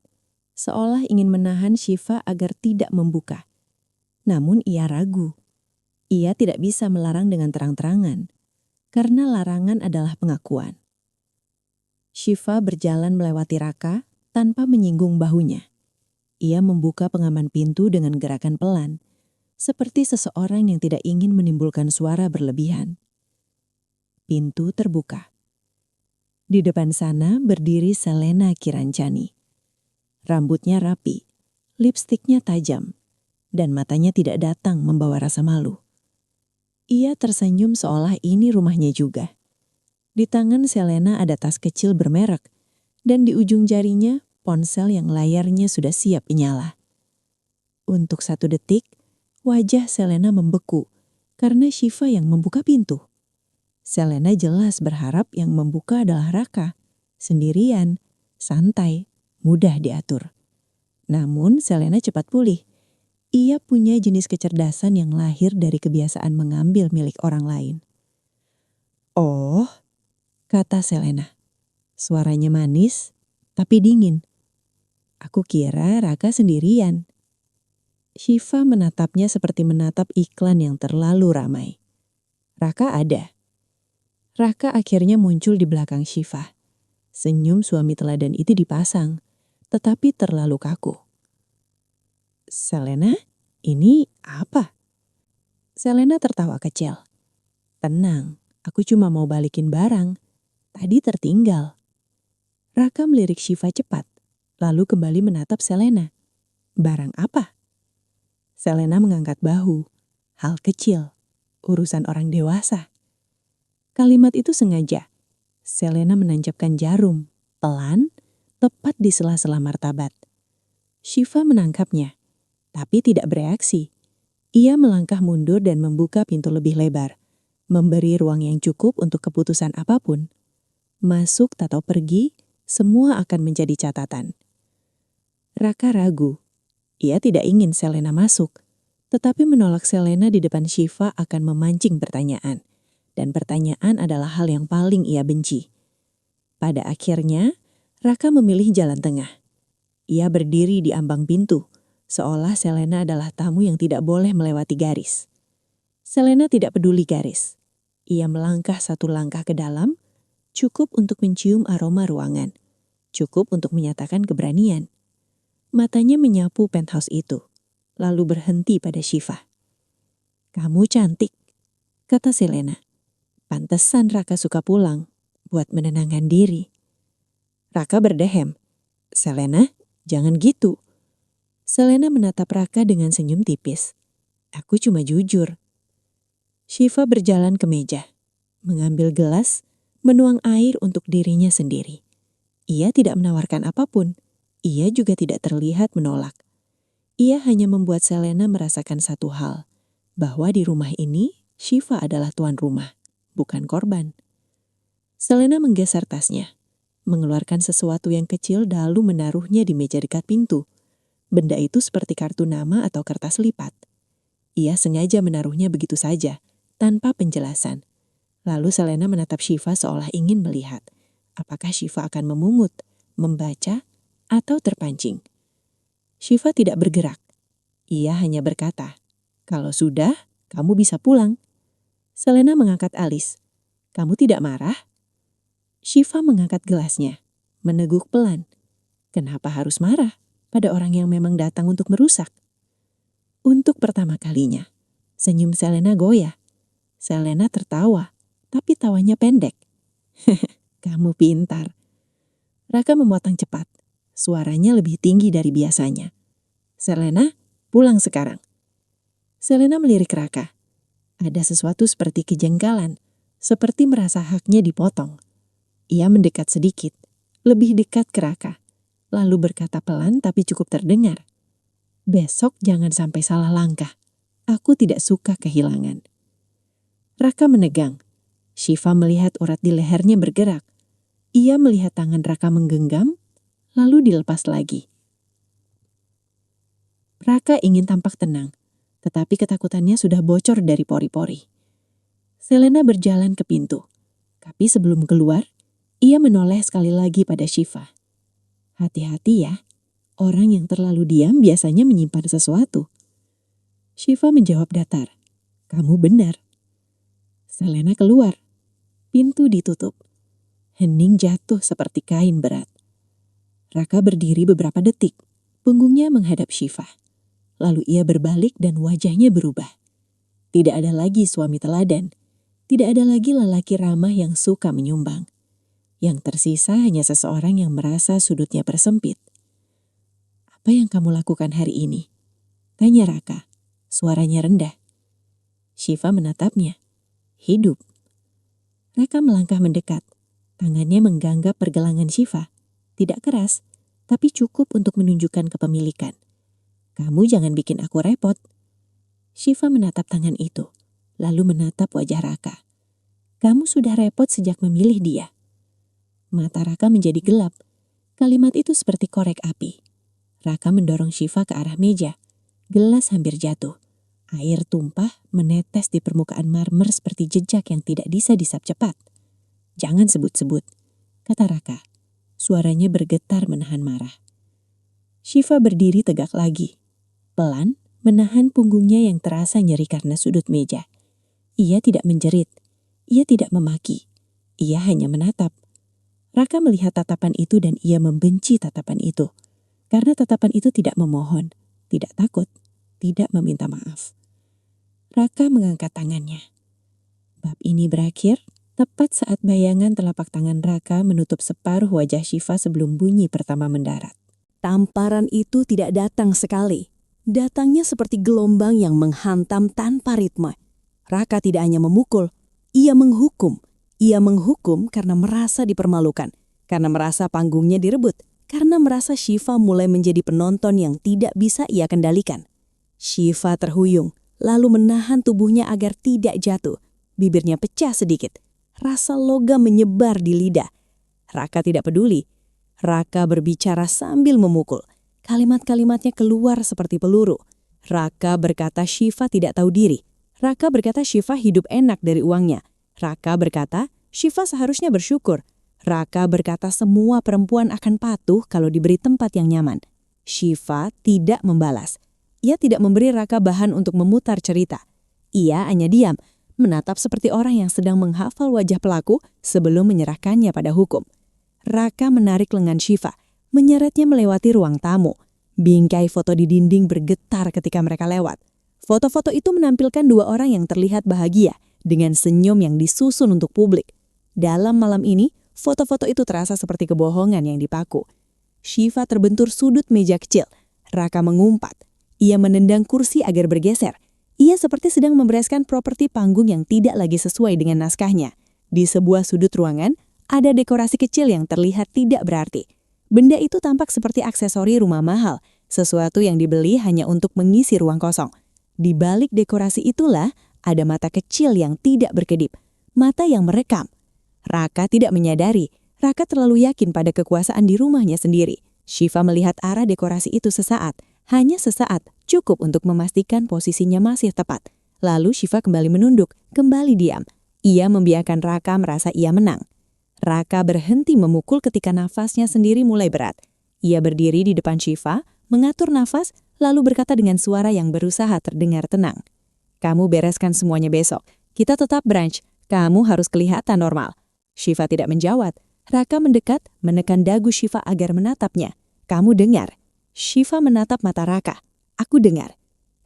seolah ingin menahan Shiva agar tidak membuka. Namun ia ragu. Ia tidak bisa melarang dengan terang-terangan, karena larangan adalah pengakuan. Shiva berjalan melewati Raka tanpa menyinggung bahunya. Ia membuka pengaman pintu dengan gerakan pelan, seperti seseorang yang tidak ingin menimbulkan suara berlebihan. Pintu terbuka. Di depan sana berdiri Selena Kirancani. Rambutnya rapi, lipstiknya tajam, dan matanya tidak datang membawa rasa malu. Ia tersenyum seolah ini rumahnya juga. Di tangan Selena ada tas kecil bermerek, dan di ujung jarinya ponsel yang layarnya sudah siap menyala. Untuk 1 detik, wajah Selena membeku karena Shiva yang membuka pintu. Selena jelas berharap yang membuka adalah Raka, sendirian, santai, mudah diatur. Namun Selena cepat pulih. Ia punya jenis kecerdasan yang lahir dari kebiasaan mengambil milik orang lain. "Oh," kata Selena. Suaranya manis, tapi dingin. "Aku kira Raka sendirian." Shiva menatapnya seperti menatap iklan yang terlalu ramai. Raka ada. Raka akhirnya muncul di belakang Shiva. Senyum suami teladan itu dipasang, tetapi terlalu kaku. "Selena, ini apa?" Selena tertawa kecil. "Tenang, aku cuma mau balikin barang. Tadi tertinggal." Raka melirik Shiva cepat, lalu kembali menatap Selena. "Barang apa?" Selena mengangkat bahu. "Hal kecil, urusan orang dewasa." Kalimat itu sengaja. Selena menancapkan jarum, pelan, tepat di sela-sela martabat. Shiva menangkapnya, tapi tidak bereaksi. Ia melangkah mundur dan membuka pintu lebih lebar, memberi ruang yang cukup untuk keputusan apapun. Masuk atau pergi, semua akan menjadi catatan. Raka ragu. Ia tidak ingin Selena masuk, tetapi menolak Selena di depan Shiva akan memancing pertanyaan. Dan pertanyaan adalah hal yang paling ia benci. Pada akhirnya, Raka memilih jalan tengah. Ia berdiri di ambang pintu, seolah Selena adalah tamu yang tidak boleh melewati garis. Selena tidak peduli garis. Ia melangkah 1 langkah ke dalam, cukup untuk mencium aroma ruangan, cukup untuk menyatakan keberanian. Matanya menyapu penthouse itu, lalu berhenti pada Shiva. "Kamu cantik," kata Selena. Pantesan Raka suka pulang, buat menenangkan diri. Raka berdehem. "Selena, jangan gitu." Selena menatap Raka dengan senyum tipis. "Aku cuma jujur." Shiva berjalan ke meja, mengambil gelas, menuang air untuk dirinya sendiri. Ia tidak menawarkan apapun. Ia juga tidak terlihat menolak. Ia hanya membuat Selena merasakan satu hal, bahwa di rumah ini Shiva adalah tuan rumah, bukan korban. Selena menggeser tasnya, mengeluarkan sesuatu yang kecil lalu menaruhnya di meja dekat pintu. Benda itu seperti kartu nama atau kertas lipat. Ia sengaja menaruhnya begitu saja, tanpa penjelasan. Lalu Selena menatap Shiva seolah ingin melihat apakah Shiva akan memungut, membaca, atau terpancing. Shiva tidak bergerak. Ia hanya berkata, "Kalau sudah, kamu bisa pulang." Selena mengangkat alis. "Kamu tidak marah?" Shiva mengangkat gelasnya, meneguk pelan. Kenapa harus marah pada orang yang memang datang untuk merusak? Untuk pertama kalinya, senyum Selena goyah. Selena tertawa, tapi tawanya pendek. "Kamu pintar." Raka memotong cepat. Suaranya lebih tinggi dari biasanya. "Selena, pulang sekarang." Selena melirik Raka. Ada sesuatu seperti kejengkalan, seperti merasa haknya dipotong. Ia mendekat sedikit, lebih dekat ke Raka, lalu berkata pelan tapi cukup terdengar. "Besok jangan sampai salah langkah. Aku tidak suka kehilangan." Raka menegang. Shiva melihat urat di lehernya bergerak. Ia melihat tangan Raka menggenggam, lalu dilepas lagi. Raka ingin tampak tenang, tetapi ketakutannya sudah bocor dari pori-pori. Selena berjalan ke pintu, tapi sebelum keluar, ia menoleh sekali lagi pada Shiva. "Hati-hati ya, orang yang terlalu diam biasanya menyimpan sesuatu." Shiva menjawab datar, "Kamu benar." Selena keluar. Pintu ditutup. Hening jatuh seperti kain berat. Raka berdiri beberapa detik, punggungnya menghadap Shiva. Lalu ia berbalik dan wajahnya berubah. Tidak ada lagi suami teladan. Tidak ada lagi lelaki ramah yang suka menyumbang. Yang tersisa hanya seseorang yang merasa sudutnya persempit. "Apa yang kamu lakukan hari ini?" tanya Raka. Suaranya rendah. Shiva menatapnya. "Hidup." Raka melangkah mendekat. Tangannya menggenggam pergelangan Shiva. Tidak keras, tapi cukup untuk menunjukkan kepemilikan. "Kamu jangan bikin aku repot." Shiva menatap tangan itu, lalu menatap wajah Raka. "Kamu sudah repot sejak memilih dia." Mata Raka menjadi gelap. Kalimat itu seperti korek api. Raka mendorong Shiva ke arah meja. Gelas hampir jatuh. Air tumpah menetes di permukaan marmer seperti jejak yang tidak bisa disap cepat. "Jangan sebut-sebut," kata Raka. Suaranya bergetar menahan marah. Shiva berdiri tegak lagi. Pelan, menahan punggungnya yang terasa nyeri karena sudut meja. Ia tidak menjerit. Ia tidak memaki. Ia hanya menatap. Raka melihat tatapan itu dan ia membenci tatapan itu. Karena tatapan itu tidak memohon, tidak takut, tidak meminta maaf. Raka mengangkat tangannya. Bab ini berakhir tepat saat bayangan telapak tangan Raka menutup separuh wajah Shiva sebelum bunyi pertama mendarat. Tamparan itu tidak datang sekali. Datangnya seperti gelombang yang menghantam tanpa ritme. Raka tidak hanya memukul, ia menghukum. Ia menghukum karena merasa dipermalukan, karena merasa panggungnya direbut, karena merasa Shiva mulai menjadi penonton yang tidak bisa ia kendalikan. Shiva terhuyung, lalu menahan tubuhnya agar tidak jatuh. Bibirnya pecah sedikit. Rasa logam menyebar di lidah. Raka tidak peduli. Raka berbicara sambil memukul. Kalimat-kalimatnya keluar seperti peluru. Raka berkata Shiva tidak tahu diri. Raka berkata Shiva hidup enak dari uangnya. Raka berkata Shiva seharusnya bersyukur. Raka berkata semua perempuan akan patuh kalau diberi tempat yang nyaman. Shiva tidak membalas. Ia tidak memberi Raka bahan untuk memutar cerita. Ia hanya diam, menatap seperti orang yang sedang menghafal wajah pelaku sebelum menyerahkannya pada hukum. Raka menarik lengan Shiva, menyeretnya melewati ruang tamu. Bingkai foto di dinding bergetar ketika mereka lewat. Foto-foto itu menampilkan dua orang yang terlihat bahagia dengan senyum yang disusun untuk publik. Dalam malam ini, foto-foto itu terasa seperti kebohongan yang dipaku. Shiva terbentur sudut meja kecil. Raka mengumpat. Ia menendang kursi agar bergeser. Ia seperti sedang membereskan properti panggung yang tidak lagi sesuai dengan naskahnya. Di sebuah sudut ruangan, ada dekorasi kecil yang terlihat tidak berarti. Benda itu tampak seperti aksesori rumah mahal, sesuatu yang dibeli hanya untuk mengisi ruang kosong. Di balik dekorasi itulah ada mata kecil yang tidak berkedip, mata yang merekam. Raka tidak menyadari, Raka terlalu yakin pada kekuasaan di rumahnya sendiri. Shiva melihat arah dekorasi itu sesaat, hanya sesaat, cukup untuk memastikan posisinya masih tepat. Lalu Shiva kembali menunduk, kembali diam. Ia membiarkan Raka merasa ia menang. Raka berhenti memukul ketika nafasnya sendiri mulai berat. Ia berdiri di depan Shiva, mengatur nafas, lalu berkata dengan suara yang berusaha terdengar tenang. Kamu bereskan semuanya besok. Kita tetap brunch. Kamu harus kelihatan normal. Shiva tidak menjawab. Raka mendekat, menekan dagu Shiva agar menatapnya. Kamu dengar. Shiva menatap mata Raka. Aku dengar.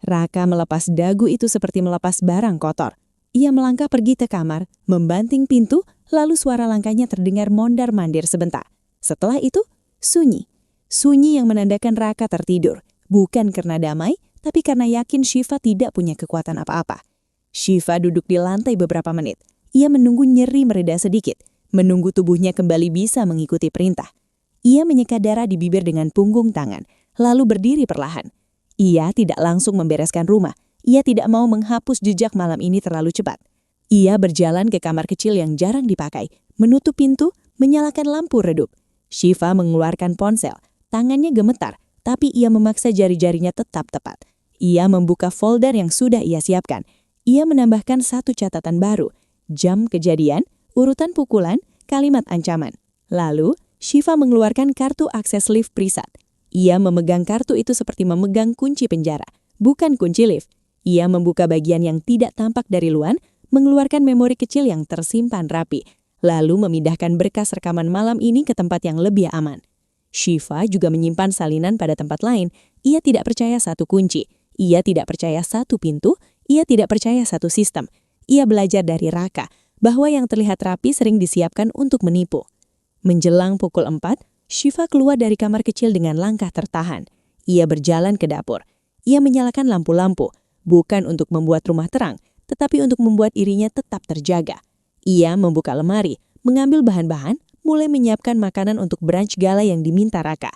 Raka melepas dagu itu seperti melepas barang kotor. Ia melangkah pergi ke kamar, membanting pintu, lalu suara langkahnya terdengar mondar-mandir sebentar. Setelah itu, sunyi. Sunyi yang menandakan Raka tertidur. Bukan karena damai, tapi karena yakin Shiva tidak punya kekuatan apa-apa. Shiva duduk di lantai beberapa menit. Ia menunggu nyeri mereda sedikit, menunggu tubuhnya kembali bisa mengikuti perintah. Ia menyeka darah di bibir dengan punggung tangan, lalu berdiri perlahan. Ia tidak langsung membereskan rumah. Ia tidak mau menghapus jejak malam ini terlalu cepat. Ia berjalan ke kamar kecil yang jarang dipakai, menutup pintu, menyalakan lampu redup. Shiva mengeluarkan ponsel. Tangannya gemetar, tapi ia memaksa jari-jarinya tetap tepat. Ia membuka folder yang sudah ia siapkan. Ia menambahkan satu catatan baru. Jam kejadian, urutan pukulan, kalimat ancaman. Lalu, Shiva mengeluarkan kartu akses lift Prisat. Ia memegang kartu itu seperti memegang kunci penjara, bukan kunci lift. Ia membuka bagian yang tidak tampak dari luar, mengeluarkan memori kecil yang tersimpan rapi, lalu memindahkan berkas rekaman malam ini ke tempat yang lebih aman. Shiva juga menyimpan salinan pada tempat lain. Ia tidak percaya satu kunci. Ia tidak percaya satu pintu. Ia tidak percaya satu sistem. Ia belajar dari Raka bahwa yang terlihat rapi sering disiapkan untuk menipu. Menjelang pukul 4, Shiva keluar dari kamar kecil dengan langkah tertahan. Ia berjalan ke dapur. Ia menyalakan lampu-lampu, bukan untuk membuat rumah terang, tetapi untuk membuat irinya tetap terjaga. Ia membuka lemari, mengambil bahan-bahan, mulai menyiapkan makanan untuk brunch gala yang diminta Raka.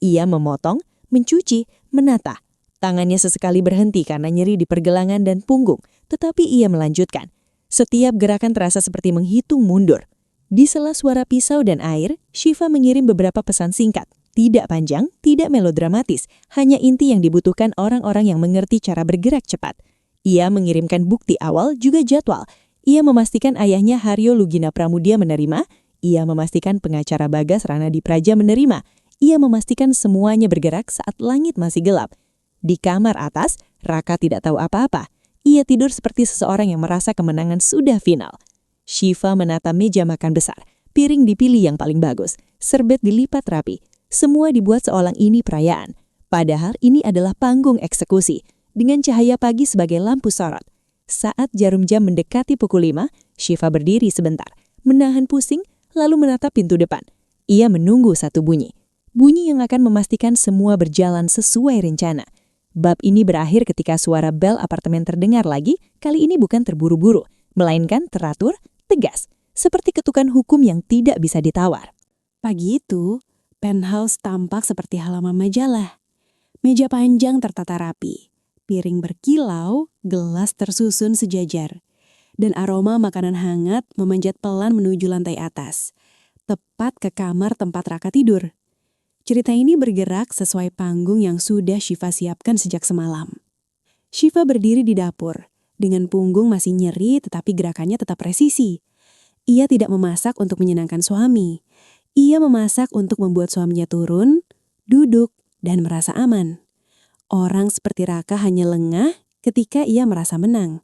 Ia memotong, mencuci, menata. Tangannya sesekali berhenti karena nyeri di pergelangan dan punggung, tetapi ia melanjutkan. Setiap gerakan terasa seperti menghitung mundur. Di sela suara pisau dan air, Shiva mengirim beberapa pesan singkat. Tidak panjang, tidak melodramatis, hanya inti yang dibutuhkan orang-orang yang mengerti cara bergerak cepat. Ia mengirimkan bukti awal juga jadwal. Ia memastikan ayahnya Haryo Lugina Pramudia menerima. Ia memastikan pengacara Bagas Ranadi Praja menerima. Ia memastikan semuanya bergerak saat langit masih gelap. Di kamar atas, Raka tidak tahu apa-apa. Ia tidur seperti seseorang yang merasa kemenangan sudah final. Shiva menata meja makan besar. Piring dipilih yang paling bagus. Serbet dilipat rapi. Semua dibuat seolah ini perayaan. Padahal ini adalah panggung eksekusi, dengan cahaya pagi sebagai lampu sorot. Saat jarum jam mendekati pukul 5, Shiva berdiri sebentar, menahan pusing, lalu menatap pintu depan. Ia menunggu satu bunyi. Bunyi yang akan memastikan semua berjalan sesuai rencana. Bab ini berakhir ketika suara bel apartemen terdengar lagi, kali ini bukan terburu-buru, melainkan teratur, tegas, seperti ketukan hukum yang tidak bisa ditawar. Pagi itu, penthouse tampak seperti halaman majalah. Meja panjang tertata rapi, piring berkilau, gelas tersusun sejajar, dan aroma makanan hangat memanjat pelan menuju lantai atas, tepat ke kamar tempat Raka tidur. Cerita ini bergerak sesuai panggung yang sudah Shiva siapkan sejak semalam. Shiva berdiri di dapur, dengan punggung masih nyeri tetapi gerakannya tetap presisi. Ia tidak memasak untuk menyenangkan suami. Ia memasak untuk membuat suaminya turun, duduk, dan merasa aman. Orang seperti Raka hanya lengah ketika ia merasa menang.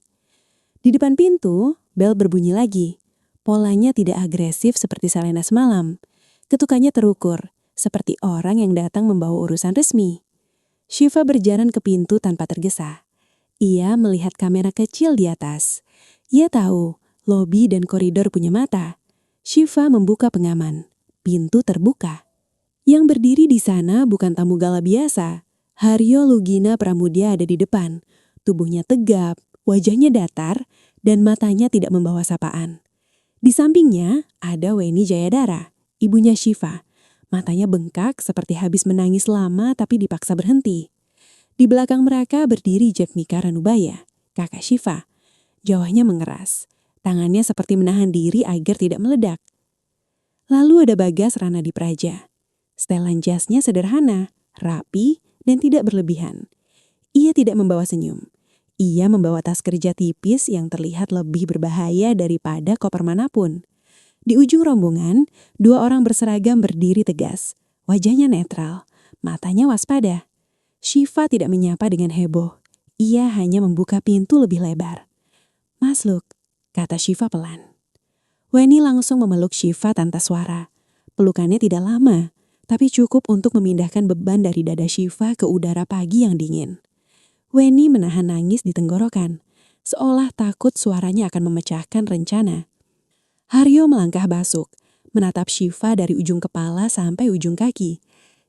Di depan pintu, bel berbunyi lagi. Polanya tidak agresif seperti Selena semalam. Ketukannya terukur, seperti orang yang datang membawa urusan resmi. Shiva berjalan ke pintu tanpa tergesa. Ia melihat kamera kecil di atas. Ia tahu, lobi dan koridor punya mata. Shiva membuka pengaman. Pintu terbuka. Yang berdiri di sana bukan tamu gala biasa. Haryo Lugina Pramudia ada di depan. Tubuhnya tegap, wajahnya datar, dan matanya tidak membawa sapaan. Di sampingnya ada Weni Jayadara, ibunya Shiva. Matanya bengkak seperti habis menangis lama tapi dipaksa berhenti. Di belakang mereka berdiri Jatmika Ranubaya, kakak Shiva. Jawahnya mengeras. Tangannya seperti menahan diri agar tidak meledak. Lalu ada Bagas Ranadi Praja. Setelan jasnya sederhana, rapi, dan tidak berlebihan. Ia tidak membawa senyum. Ia membawa tas kerja tipis yang terlihat lebih berbahaya daripada koper manapun. Di ujung rombongan, 2 orang berseragam berdiri tegas. Wajahnya netral, matanya waspada. Shiva tidak menyapa dengan heboh. Ia hanya membuka pintu lebih lebar. "Masuk," kata Shiva pelan. Weni langsung memeluk Shiva tanpa suara. Pelukannya tidak lama, tapi cukup untuk memindahkan beban dari dada Shiva ke udara pagi yang dingin. Weni menahan nangis di tenggorokan, seolah takut suaranya akan memecahkan rencana. Haryo melangkah basuk, menatap Shiva dari ujung kepala sampai ujung kaki.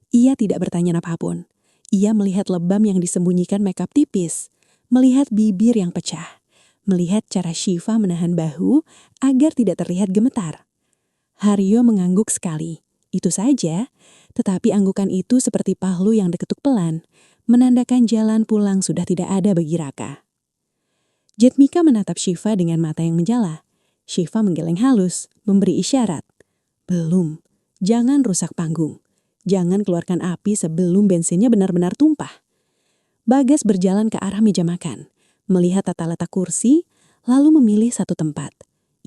Ia tidak bertanya apapun. Ia melihat lebam yang disembunyikan makeup tipis, melihat bibir yang pecah, melihat cara Shiva menahan bahu agar tidak terlihat gemetar. Haryo mengangguk sekali, itu saja, tetapi anggukan itu seperti palu yang diketuk pelan, menandakan jalan pulang sudah tidak ada bagi Raka. Jatmika menatap Shiva dengan mata yang menjala. Shiva menggeleng halus, memberi isyarat. "Belum, jangan rusak panggung. Jangan keluarkan api sebelum bensinnya benar-benar tumpah." Bagas berjalan ke arah meja makan, melihat tata letak kursi, lalu memilih satu tempat.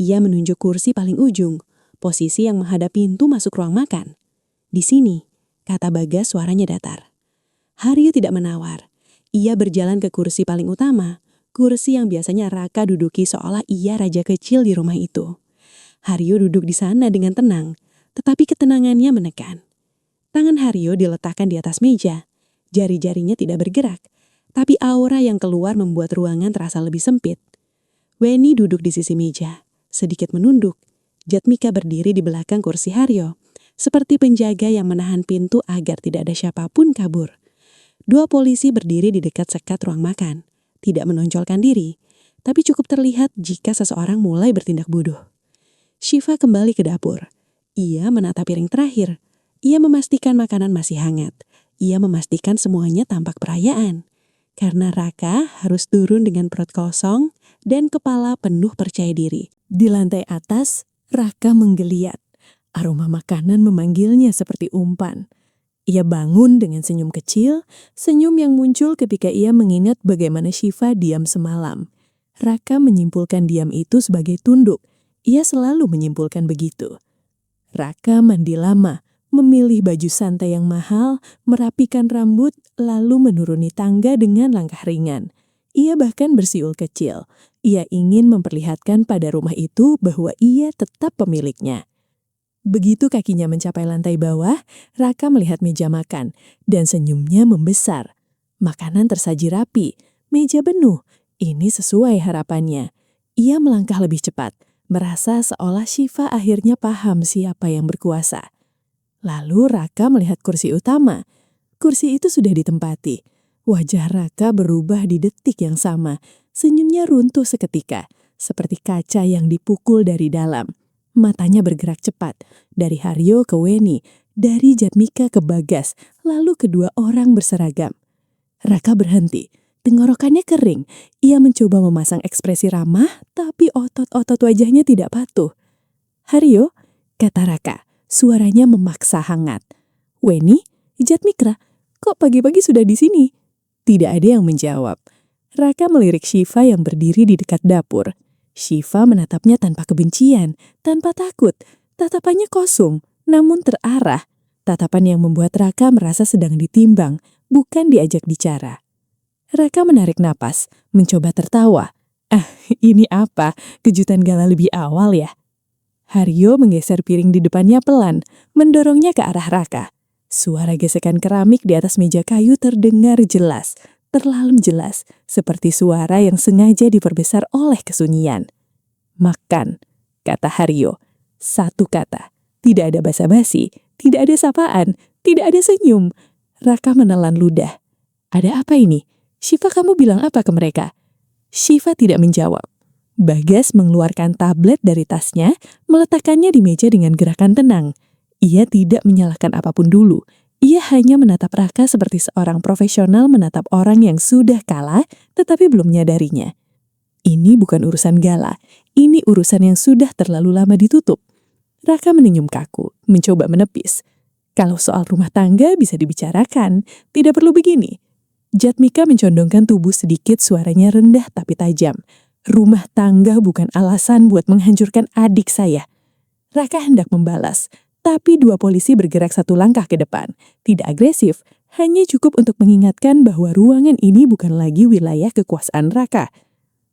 Ia menunjuk kursi paling ujung, posisi yang menghadap pintu masuk ruang makan. "Di sini," kata Bagas suaranya datar. Haryo tidak menawar. Ia berjalan ke kursi paling utama, kursi yang biasanya Raka duduki seolah ia raja kecil di rumah itu. Haryo duduk di sana dengan tenang, tetapi ketenangannya menekan. Tangan Haryo diletakkan di atas meja. Jari-jarinya tidak bergerak, tapi aura yang keluar membuat ruangan terasa lebih sempit. Weni duduk di sisi meja, sedikit menunduk. Jatmika berdiri di belakang kursi Haryo, seperti penjaga yang menahan pintu agar tidak ada siapapun kabur. 2 polisi berdiri di dekat sekat ruang makan, tidak menonjolkan diri, tapi cukup terlihat jika seseorang mulai bertindak bodoh. Shiva kembali ke dapur. Ia menata piring terakhir. Ia memastikan makanan masih hangat. Ia memastikan semuanya tampak perayaan. Karena Raka harus turun dengan perut kosong dan kepala penuh percaya diri. Di lantai atas, Raka menggeliat. Aroma makanan memanggilnya seperti umpan. Ia bangun dengan senyum kecil, senyum yang muncul ketika ia mengingat bagaimana Shiva diam semalam. Raka menyimpulkan diam itu sebagai tunduk. Ia selalu menyimpulkan begitu. Raka mandi lama, memilih baju santai yang mahal, merapikan rambut, lalu menuruni tangga dengan langkah ringan. Ia bahkan bersiul kecil. Ia ingin memperlihatkan pada rumah itu bahwa ia tetap pemiliknya. Begitu kakinya mencapai lantai bawah, Raka melihat meja makan, dan senyumnya membesar. Makanan tersaji rapi, meja penuh. Ini sesuai harapannya. Ia melangkah lebih cepat, merasa seolah Shiva akhirnya paham siapa yang berkuasa. Lalu Raka melihat kursi utama. Kursi itu sudah ditempati. Wajah Raka berubah di detik yang sama. Senyumnya runtuh seketika, seperti kaca yang dipukul dari dalam. Matanya bergerak cepat, dari Haryo ke Weni, dari Jatmika ke Bagas, lalu kedua orang berseragam. Raka berhenti, tenggorokannya kering. Ia mencoba memasang ekspresi ramah, tapi otot-otot wajahnya tidak patuh. "Haryo," kata Raka, suaranya memaksa hangat. "Weni, Jatmika, kok pagi-pagi sudah di sini?" Tidak ada yang menjawab. Raka melirik Shiva yang berdiri di dekat dapur. Shiva menatapnya tanpa kebencian, tanpa takut. Tatapannya kosong, namun terarah. Tatapan yang membuat Raka merasa sedang ditimbang, bukan diajak bicara. Raka menarik napas, mencoba tertawa. Ini apa? Kejutan gala lebih awal ya? Haryo menggeser piring di depannya pelan, mendorongnya ke arah Raka. Suara gesekan keramik di atas meja kayu terdengar jelas. Terlalu jelas, seperti suara yang sengaja diperbesar oleh kesunyian. "Makan," kata Haryo. Satu kata, tidak ada basa-basi, tidak ada sapaan, tidak ada senyum. Raka menelan ludah. "Ada apa ini? Shiva, kamu bilang apa ke mereka?" Shiva tidak menjawab. Bagas mengeluarkan tablet dari tasnya, meletakkannya di meja dengan gerakan tenang. Ia tidak menyalahkan apapun dulu. Ia hanya menatap Raka seperti seorang profesional menatap orang yang sudah kalah tetapi belum menyadarinya. Ini bukan urusan gala, ini urusan yang sudah terlalu lama ditutup. Raka menenyum kaku, mencoba menepis. Kalau soal rumah tangga bisa dibicarakan, tidak perlu begini. Jatmika mencondongkan tubuh sedikit, suaranya rendah tapi tajam. Rumah tangga bukan alasan buat menghancurkan adik saya. Raka hendak membalas, tapi dua polisi bergerak satu langkah ke depan. Tidak agresif, hanya cukup untuk mengingatkan bahwa ruangan ini bukan lagi wilayah kekuasaan Raka.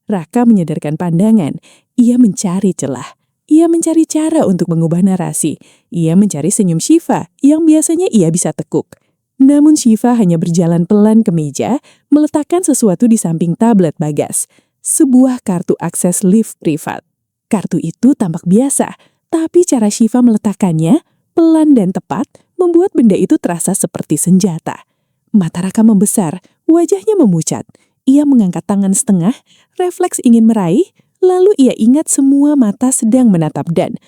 Raka menyadarkan pandangan, ia mencari celah. Ia mencari cara untuk mengubah narasi. Ia mencari senyum Shiva yang biasanya ia bisa tekuk. Namun Shiva hanya berjalan pelan ke meja, meletakkan sesuatu di samping tablet Bagas. Sebuah kartu akses lift privat. Kartu itu tampak biasa, tapi cara Shiva meletakkannya, pelan dan tepat, membuat benda itu terasa seperti senjata. Mata Raka membesar, wajahnya memucat. Ia mengangkat tangan setengah, refleks ingin meraih, lalu ia ingat semua mata sedang menatap Dan.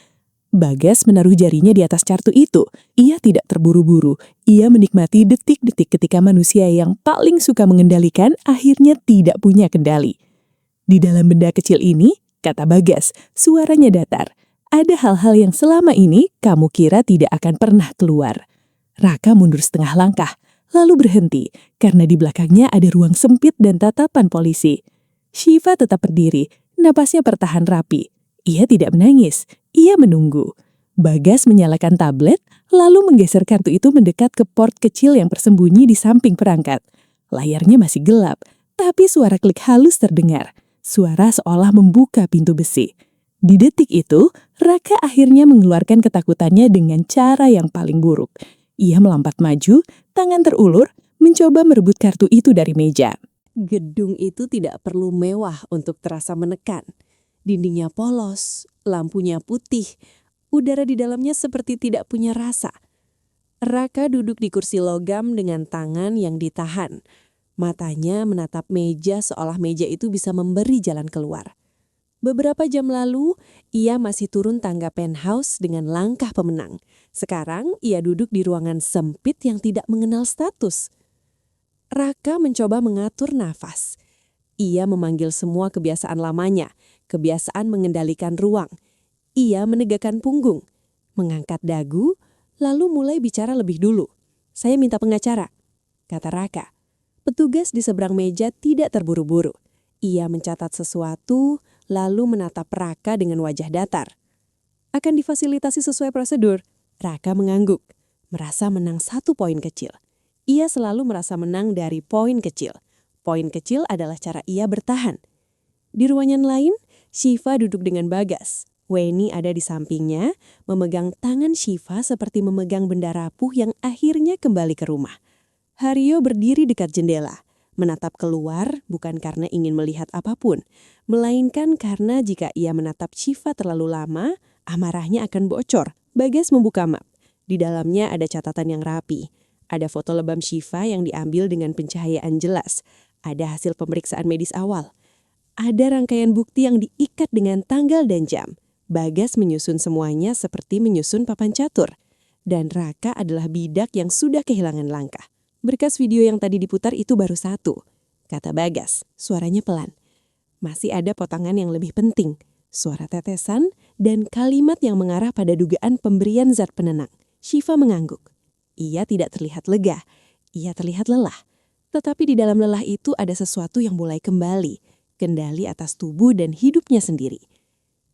Bagas menaruh jarinya di atas kartu itu. Ia tidak terburu-buru. Ia menikmati detik-detik ketika manusia yang paling suka mengendalikan akhirnya tidak punya kendali. Di dalam benda kecil ini, kata Bagas, suaranya datar. Ada hal-hal yang selama ini kamu kira tidak akan pernah keluar. Raka mundur setengah langkah, lalu berhenti, karena di belakangnya ada ruang sempit dan tatapan polisi. Shiva tetap berdiri, napasnya pertahan rapi. Ia tidak menangis, ia menunggu. Bagas menyalakan tablet, lalu menggeser kartu itu mendekat ke port kecil yang tersembunyi di samping perangkat. Layarnya masih gelap, tapi suara klik halus terdengar. Suara seolah membuka pintu besi. Di detik itu, Raka akhirnya mengeluarkan ketakutannya dengan cara yang paling buruk. Ia melompat maju, tangan terulur, mencoba merebut kartu itu dari meja. Gedung itu tidak perlu mewah untuk terasa menekan. Dindingnya polos, lampunya putih, udara di dalamnya seperti tidak punya rasa. Raka duduk di kursi logam dengan tangan yang ditahan. Matanya menatap meja seolah meja itu bisa memberi jalan keluar. Beberapa jam lalu, ia masih turun tangga penthouse dengan langkah pemenang. Sekarang, ia duduk di ruangan sempit yang tidak mengenal status. Raka mencoba mengatur nafas. Ia memanggil semua kebiasaan lamanya, kebiasaan mengendalikan ruang. Ia menegakkan punggung, mengangkat dagu, lalu mulai bicara lebih dulu. "Saya minta pengacara," kata Raka. Petugas di seberang meja tidak terburu-buru. Ia mencatat sesuatu, lalu menatap Raka dengan wajah datar. "Akan difasilitasi sesuai prosedur." Raka mengangguk, merasa menang 1 poin kecil. Ia selalu merasa menang dari poin kecil. Poin kecil adalah cara ia bertahan. Di ruangan lain, Shiva duduk dengan Bagas. Weni ada di sampingnya, memegang tangan Shiva seperti memegang benda rapuh yang akhirnya kembali ke rumah. Haryo berdiri dekat jendela, menatap keluar bukan karena ingin melihat apapun, melainkan karena jika ia menatap Shiva terlalu lama, amarahnya akan bocor. Bagas membuka map. Di dalamnya ada catatan yang rapi. Ada foto lebam Shiva yang diambil dengan pencahayaan jelas. Ada hasil pemeriksaan medis awal. Ada rangkaian bukti yang diikat dengan tanggal dan jam. Bagas menyusun semuanya seperti menyusun papan catur. Dan Raka adalah bidak yang sudah kehilangan langkah. "Berkas video yang tadi diputar itu baru 1, kata Bagas, suaranya pelan. Masih ada potongan yang lebih penting, suara tetesan dan kalimat yang mengarah pada dugaan pemberian zat penenang. Shiva mengangguk. Ia tidak terlihat lega, ia terlihat lelah. Tetapi di dalam lelah itu ada sesuatu yang mulai kembali, kendali atas tubuh dan hidupnya sendiri.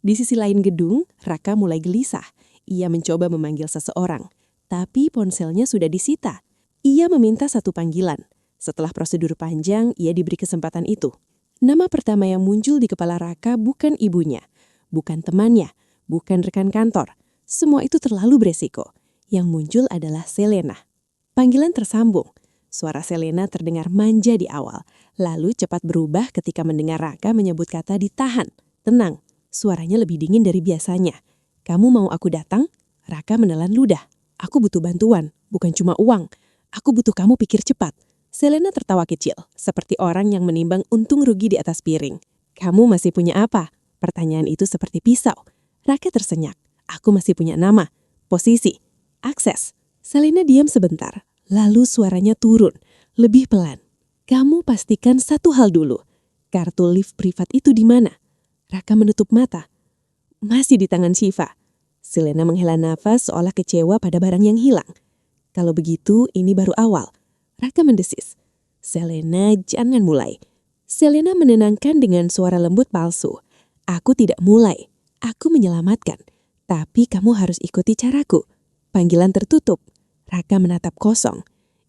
Di sisi lain gedung, Raka mulai gelisah. Ia mencoba memanggil seseorang, tapi ponselnya sudah disita. Ia meminta 1 panggilan. Setelah prosedur panjang, ia diberi kesempatan itu. Nama pertama yang muncul di kepala Raka bukan ibunya, bukan temannya, bukan rekan kantor. Semua itu terlalu beresiko. Yang muncul adalah Selena. Panggilan tersambung. Suara Selena terdengar manja di awal, lalu cepat berubah ketika mendengar Raka menyebut kata ditahan. "Tenang," suaranya lebih dingin dari biasanya. "Kamu mau aku datang?" Raka menelan ludah. "Aku butuh bantuan, bukan cuma uang. Aku butuh kamu pikir cepat." Selena tertawa kecil, seperti orang yang menimbang untung rugi di atas piring. "Kamu masih punya apa?" Pertanyaan itu seperti pisau. Raka tersenyak. "Aku masih punya nama, posisi, akses." Selena diam sebentar, lalu suaranya turun, lebih pelan. "Kamu pastikan satu hal dulu. Kartu lift privat itu di mana?" Raka menutup mata. "Masih di tangan Shiva." Selena menghela nafas seolah kecewa pada barang yang hilang. "Kalau begitu, ini baru awal." Raka mendesis. Selena, jangan mulai. Selena menenangkan dengan suara lembut palsu. Aku tidak mulai. Aku menyelamatkan. Tapi kamu harus ikuti caraku. Panggilan tertutup. Raka menatap kosong.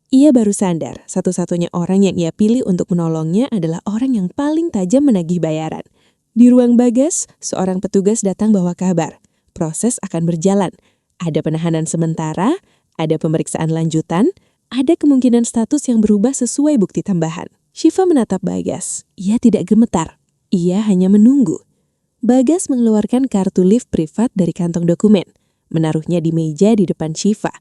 Ia baru sadar satu-satunya orang yang ia pilih untuk menolongnya adalah orang yang paling tajam menagih bayaran. Di ruang Bagas, seorang petugas datang bawa kabar. Proses akan berjalan. Ada penahanan sementara, ada pemeriksaan lanjutan, ada kemungkinan status yang berubah sesuai bukti tambahan. Syifa menatap Bagas. Ia tidak gemetar. Ia hanya menunggu. Bagas mengeluarkan kartu lift privat dari kantong dokumen, menaruhnya di meja di depan Syifa.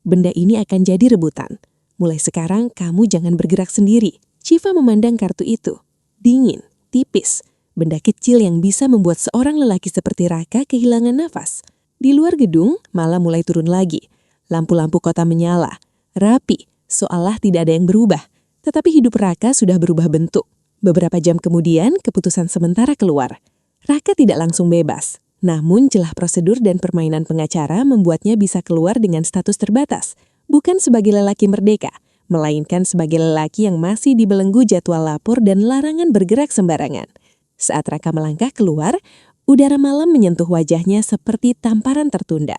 Benda ini akan jadi rebutan. Mulai sekarang kamu jangan bergerak sendiri. Syifa memandang kartu itu. Dingin, tipis, benda kecil yang bisa membuat seorang lelaki seperti Raka kehilangan nafas. Di luar gedung, malam mulai turun lagi. Lampu-lampu kota menyala. Rapi, seolah tidak ada yang berubah. Tetapi hidup Raka sudah berubah bentuk. Beberapa jam kemudian, keputusan sementara keluar. Raka tidak langsung bebas. Namun celah prosedur dan permainan pengacara membuatnya bisa keluar dengan status terbatas. Bukan sebagai lelaki merdeka, melainkan sebagai lelaki yang masih dibelenggu jadwal lapor dan larangan bergerak sembarangan. Saat Raka melangkah keluar, udara malam menyentuh wajahnya seperti tamparan tertunda.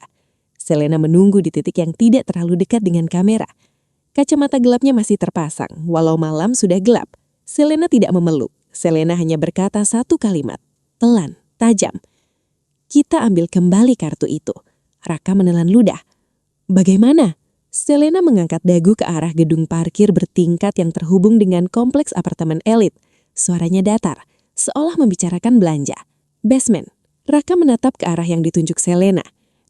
Selena menunggu di titik yang tidak terlalu dekat dengan kamera. Kacamata gelapnya masih terpasang, walau malam sudah gelap. Selena tidak memeluk. Selena hanya berkata satu kalimat, pelan, tajam. Kita ambil kembali kartu itu. Raka menelan ludah. Bagaimana? Selena mengangkat dagu ke arah gedung parkir bertingkat yang terhubung dengan kompleks apartemen elit. Suaranya datar, seolah membicarakan belanja. Basement. Raka menatap ke arah yang ditunjuk Selena.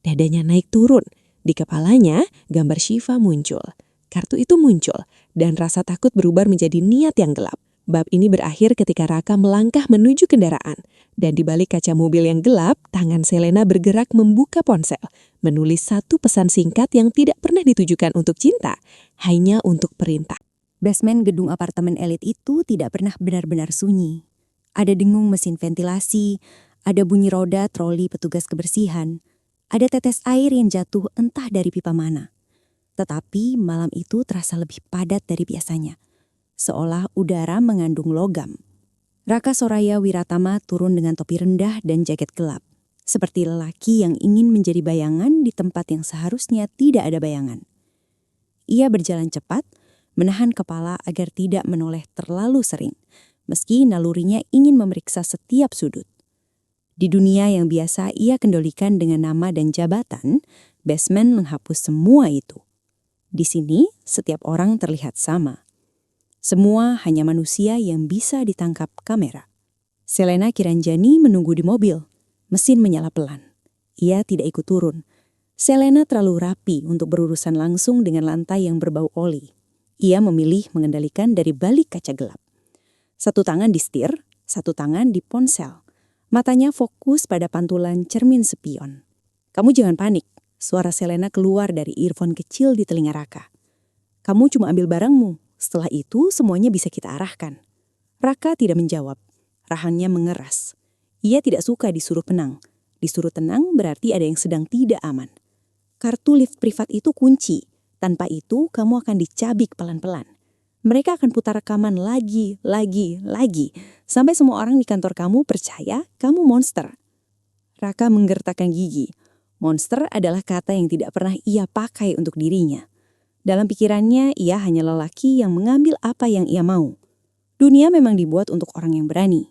Dadanya naik turun. Di kepalanya, gambar Syifa muncul. Kartu itu muncul, dan rasa takut berubah menjadi niat yang gelap. Bab ini berakhir ketika Raka melangkah menuju kendaraan. Dan di balik kaca mobil yang gelap, tangan Selena bergerak membuka ponsel. Menulis satu pesan singkat yang tidak pernah ditujukan untuk cinta, hanya untuk perintah. Basement gedung apartemen elit itu tidak pernah benar-benar sunyi. Ada dengung mesin ventilasi, ada bunyi roda troli petugas kebersihan, ada tetes air yang jatuh entah dari pipa mana. Tetapi malam itu terasa lebih padat dari biasanya, seolah udara mengandung logam. Raka Soraya Wiratama turun dengan topi rendah dan jaket gelap, seperti lelaki yang ingin menjadi bayangan di tempat yang seharusnya tidak ada bayangan. Ia berjalan cepat, menahan kepala agar tidak menoleh terlalu sering, meski nalurinya ingin memeriksa setiap sudut. Di dunia yang biasa ia kendalikan dengan nama dan jabatan, Basement menghapus semua itu. Di sini, setiap orang terlihat sama. Semua hanya manusia yang bisa ditangkap kamera. Selena Kiranjani menunggu di mobil. Mesin menyala pelan. Ia tidak ikut turun. Selena terlalu rapi untuk berurusan langsung dengan lantai yang berbau oli. Ia memilih mengendalikan dari balik kaca gelap. Satu tangan di setir, satu tangan di ponsel. Matanya fokus pada pantulan cermin spion. Kamu jangan panik. Suara Selena keluar dari earphone kecil di telinga Raka. Kamu cuma ambil barangmu. Setelah itu semuanya bisa kita arahkan. Raka tidak menjawab. Rahangnya mengeras. Ia tidak suka disuruh tenang. Disuruh tenang berarti ada yang sedang tidak aman. Kartu lift privat itu kunci. Tanpa itu kamu akan dicabik pelan-pelan. Mereka akan putar rekaman lagi. Sampai semua orang di kantor kamu percaya kamu monster. Raka menggertakkan gigi. Monster adalah kata yang tidak pernah ia pakai untuk dirinya. Dalam pikirannya, ia hanya lelaki yang mengambil apa yang ia mau. Dunia memang dibuat untuk orang yang berani.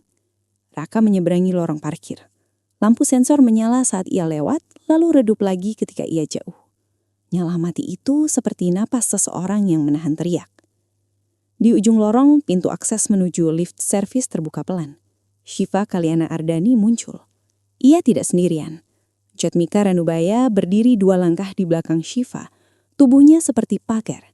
Raka menyeberangi lorong parkir. Lampu sensor menyala saat ia lewat, lalu redup lagi ketika ia jauh. Nyala mati itu seperti napas seseorang yang menahan teriak. Di ujung lorong, pintu akses menuju lift service terbuka pelan. Syifa Kaliana Ardani muncul. Ia tidak sendirian. Jatmika Ranubaya berdiri 2 langkah di belakang Syifa. Tubuhnya seperti pagar.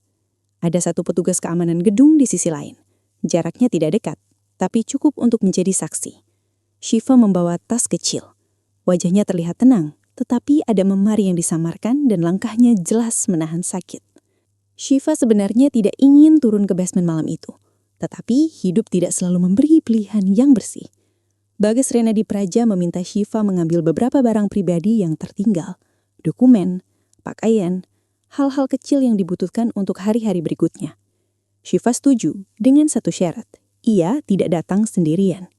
Ada satu petugas keamanan gedung di sisi lain. Jaraknya tidak dekat, tapi cukup untuk menjadi saksi. Syifa membawa tas kecil. Wajahnya terlihat tenang, tetapi ada memar yang disamarkan dan langkahnya jelas menahan sakit. Syifa sebenarnya tidak ingin turun ke basement malam itu. Tetapi hidup tidak selalu memberi pilihan yang bersih. Bagas Renadi Praja meminta Syifa mengambil beberapa barang pribadi yang tertinggal. Dokumen, pakaian, hal-hal kecil yang dibutuhkan untuk hari-hari berikutnya. Syifa setuju dengan satu syarat. Ia tidak datang sendirian.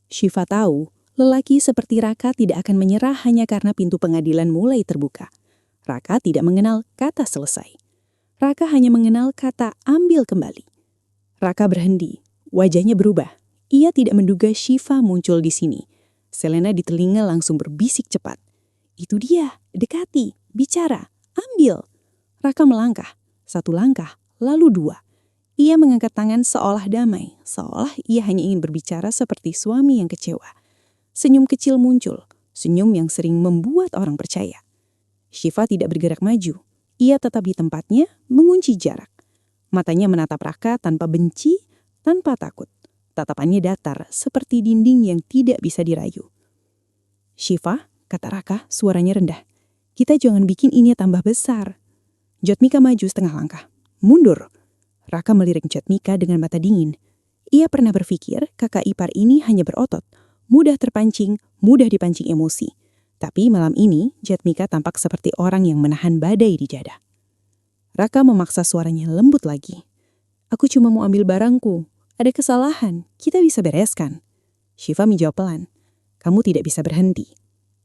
Syifa tahu lelaki seperti Raka tidak akan menyerah hanya karena pintu pengadilan mulai terbuka. Raka tidak mengenal kata selesai. Raka hanya mengenal kata ambil kembali. Raka berhenti, wajahnya berubah. Ia tidak menduga Syifa muncul di sini. Selena di telinga langsung berbisik cepat. Itu dia, dekati, bicara, ambil. Raka melangkah, satu langkah, lalu dua. Ia mengangkat tangan seolah damai, seolah ia hanya ingin berbicara seperti suami yang kecewa. Senyum kecil muncul, senyum yang sering membuat orang percaya. Syifa tidak bergerak maju. Ia tetap di tempatnya, mengunci jarak. Matanya menatap Raka tanpa benci, tanpa takut. Tatapannya datar, seperti dinding yang tidak bisa dirayu. Syifa, kata Raka, suaranya rendah. Kita jangan bikin ini tambah besar. Jatmika maju setengah langkah. Mundur. Raka melirik Jatmika dengan mata dingin. Ia pernah berpikir kakak ipar ini hanya berotot. Mudah terpancing, mudah dipancing emosi. Tapi malam ini, Jatmika tampak seperti orang yang menahan badai di dada. Raka memaksa suaranya lembut lagi. Aku cuma mau ambil barangku. Ada kesalahan, kita bisa bereskan. Syifa menjawab pelan. Kamu tidak bisa berhenti.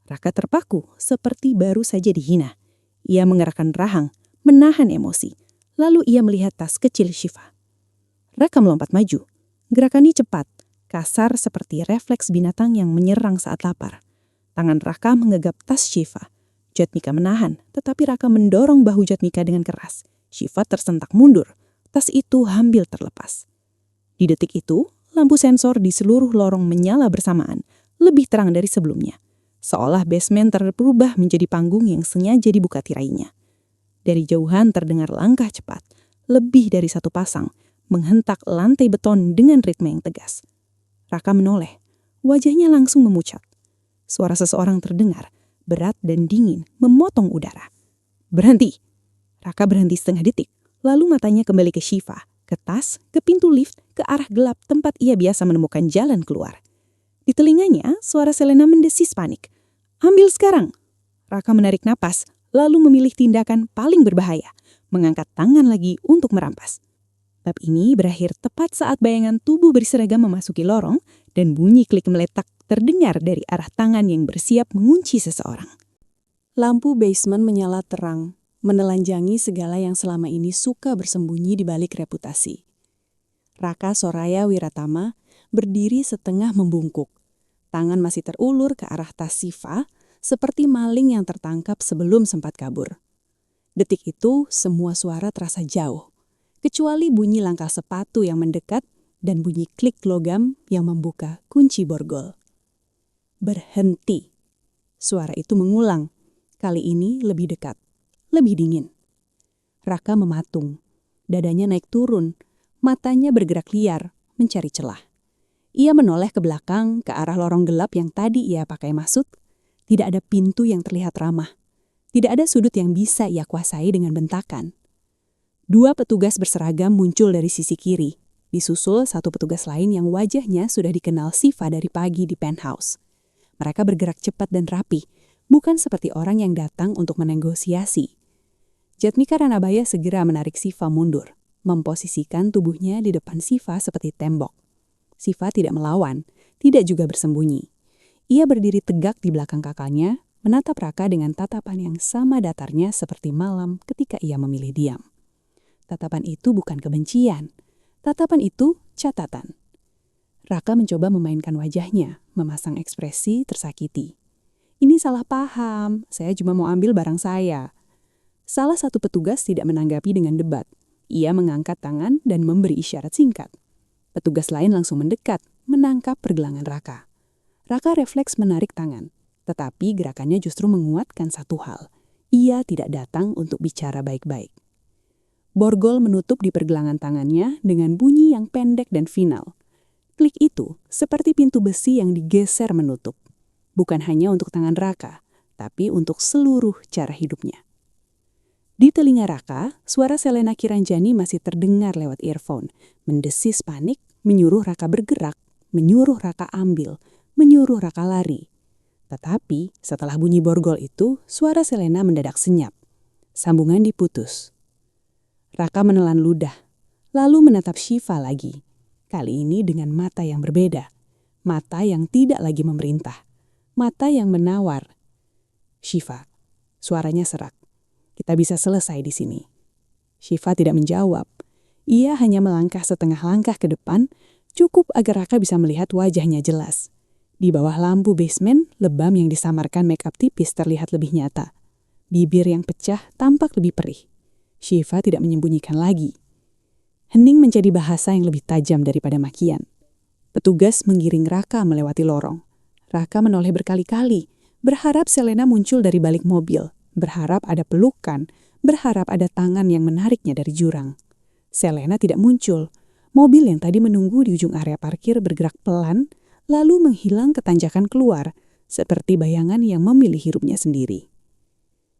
Raka terpaku, seperti baru saja dihina. Ia mengerahkan rahang, menahan emosi. Lalu ia melihat tas kecil Syifa. Raka melompat maju. Gerakannya cepat, kasar seperti refleks binatang yang menyerang saat lapar. Tangan Raka menggegap tas Syifa. Jatmika menahan, tetapi Raka mendorong bahu Jatmika dengan keras. Syifa tersentak mundur. Tas itu hampir terlepas. Di detik itu, lampu sensor di seluruh lorong menyala bersamaan, lebih terang dari sebelumnya. Seolah basement berubah menjadi panggung yang sengaja dibuka tirainya. Dari jauhan terdengar langkah cepat, lebih dari satu pasang, menghentak lantai beton dengan ritme yang tegas. Raka menoleh, wajahnya langsung memucat. Suara seseorang terdengar, berat dan dingin, memotong udara. Berhenti! Raka berhenti setengah detik, lalu matanya kembali ke Syifa, ke tas, ke pintu lift, ke arah gelap tempat ia biasa menemukan jalan keluar. Di telinganya, suara Selena mendesis panik. Ambil sekarang! Raka menarik napas, lalu memilih tindakan paling berbahaya, mengangkat tangan lagi untuk merampas. Bab ini berakhir tepat saat bayangan tubuh berseragam memasuki lorong dan bunyi klik meletak terdengar dari arah tangan yang bersiap mengunci seseorang. Lampu basement menyala terang, menelanjangi segala yang selama ini suka bersembunyi di balik reputasi. Raka Soraya Wiratama berdiri setengah membungkuk. Tangan masih terulur ke arah tas Syifa, seperti maling yang tertangkap sebelum sempat kabur. Detik itu, semua suara terasa jauh, kecuali bunyi langkah sepatu yang mendekat dan bunyi klik logam yang membuka kunci borgol. Berhenti. Suara itu mengulang, kali ini lebih dekat, lebih dingin. Raka mematung, dadanya naik turun, matanya bergerak liar, mencari celah. Ia menoleh ke belakang, ke arah lorong gelap yang tadi ia pakai masuk. Tidak ada pintu yang terlihat ramah. Tidak ada sudut yang bisa ia kuasai dengan bentakan. Dua petugas berseragam muncul dari sisi kiri, disusul satu petugas lain yang wajahnya sudah dikenal Syifa dari pagi di penthouse. Mereka bergerak cepat dan rapi, bukan seperti orang yang datang untuk menegosiasi. Jatmika Ranabaya segera menarik Syifa mundur, memposisikan tubuhnya di depan Syifa seperti tembok. Syifa tidak melawan, tidak juga bersembunyi. Ia berdiri tegak di belakang kakaknya, menatap Raka dengan tatapan yang sama datarnya seperti malam ketika ia memilih diam. Tatapan itu bukan kebencian, tatapan itu catatan. Raka mencoba memainkan wajahnya, memasang ekspresi tersakiti. Ini salah paham, saya cuma mau ambil barang saya. Salah satu petugas tidak menanggapi dengan debat. Ia mengangkat tangan dan memberi isyarat singkat. Petugas lain langsung mendekat, menangkap pergelangan Raka. Raka refleks menarik tangan, tetapi gerakannya justru menguatkan satu hal. Ia tidak datang untuk bicara baik-baik. Borgol menutup di pergelangan tangannya dengan bunyi yang pendek dan final. Klik itu seperti pintu besi yang digeser menutup. Bukan hanya untuk tangan Raka, tapi untuk seluruh cara hidupnya. Di telinga Raka, suara Selena Kiranjani masih terdengar lewat earphone, mendesis panik, menyuruh Raka bergerak, menyuruh Raka ambil, menyuruh Raka lari. Tetapi setelah bunyi borgol itu, suara Selena mendadak senyap. Sambungan diputus. Raka menelan ludah, lalu menatap Shiva lagi. Kali ini dengan mata yang berbeda. Mata yang tidak lagi memerintah. Mata yang menawar. Shiva, suaranya serak. Kita bisa selesai di sini. Shiva tidak menjawab. Ia hanya melangkah setengah langkah ke depan, cukup agar Raka bisa melihat wajahnya jelas. Di bawah lampu basement, lebam yang disamarkan make up tipis terlihat lebih nyata. Bibir yang pecah tampak lebih perih. Shiva tidak menyembunyikan lagi. Hening menjadi bahasa yang lebih tajam daripada makian. Petugas menggiring Raka melewati lorong. Raka menoleh berkali-kali, berharap Selena muncul dari balik mobil, berharap ada pelukan, berharap ada tangan yang menariknya dari jurang. Selena tidak muncul. Mobil yang tadi menunggu di ujung area parkir bergerak pelan, lalu menghilang ke tanjakan keluar, seperti bayangan yang memilih hirupnya sendiri.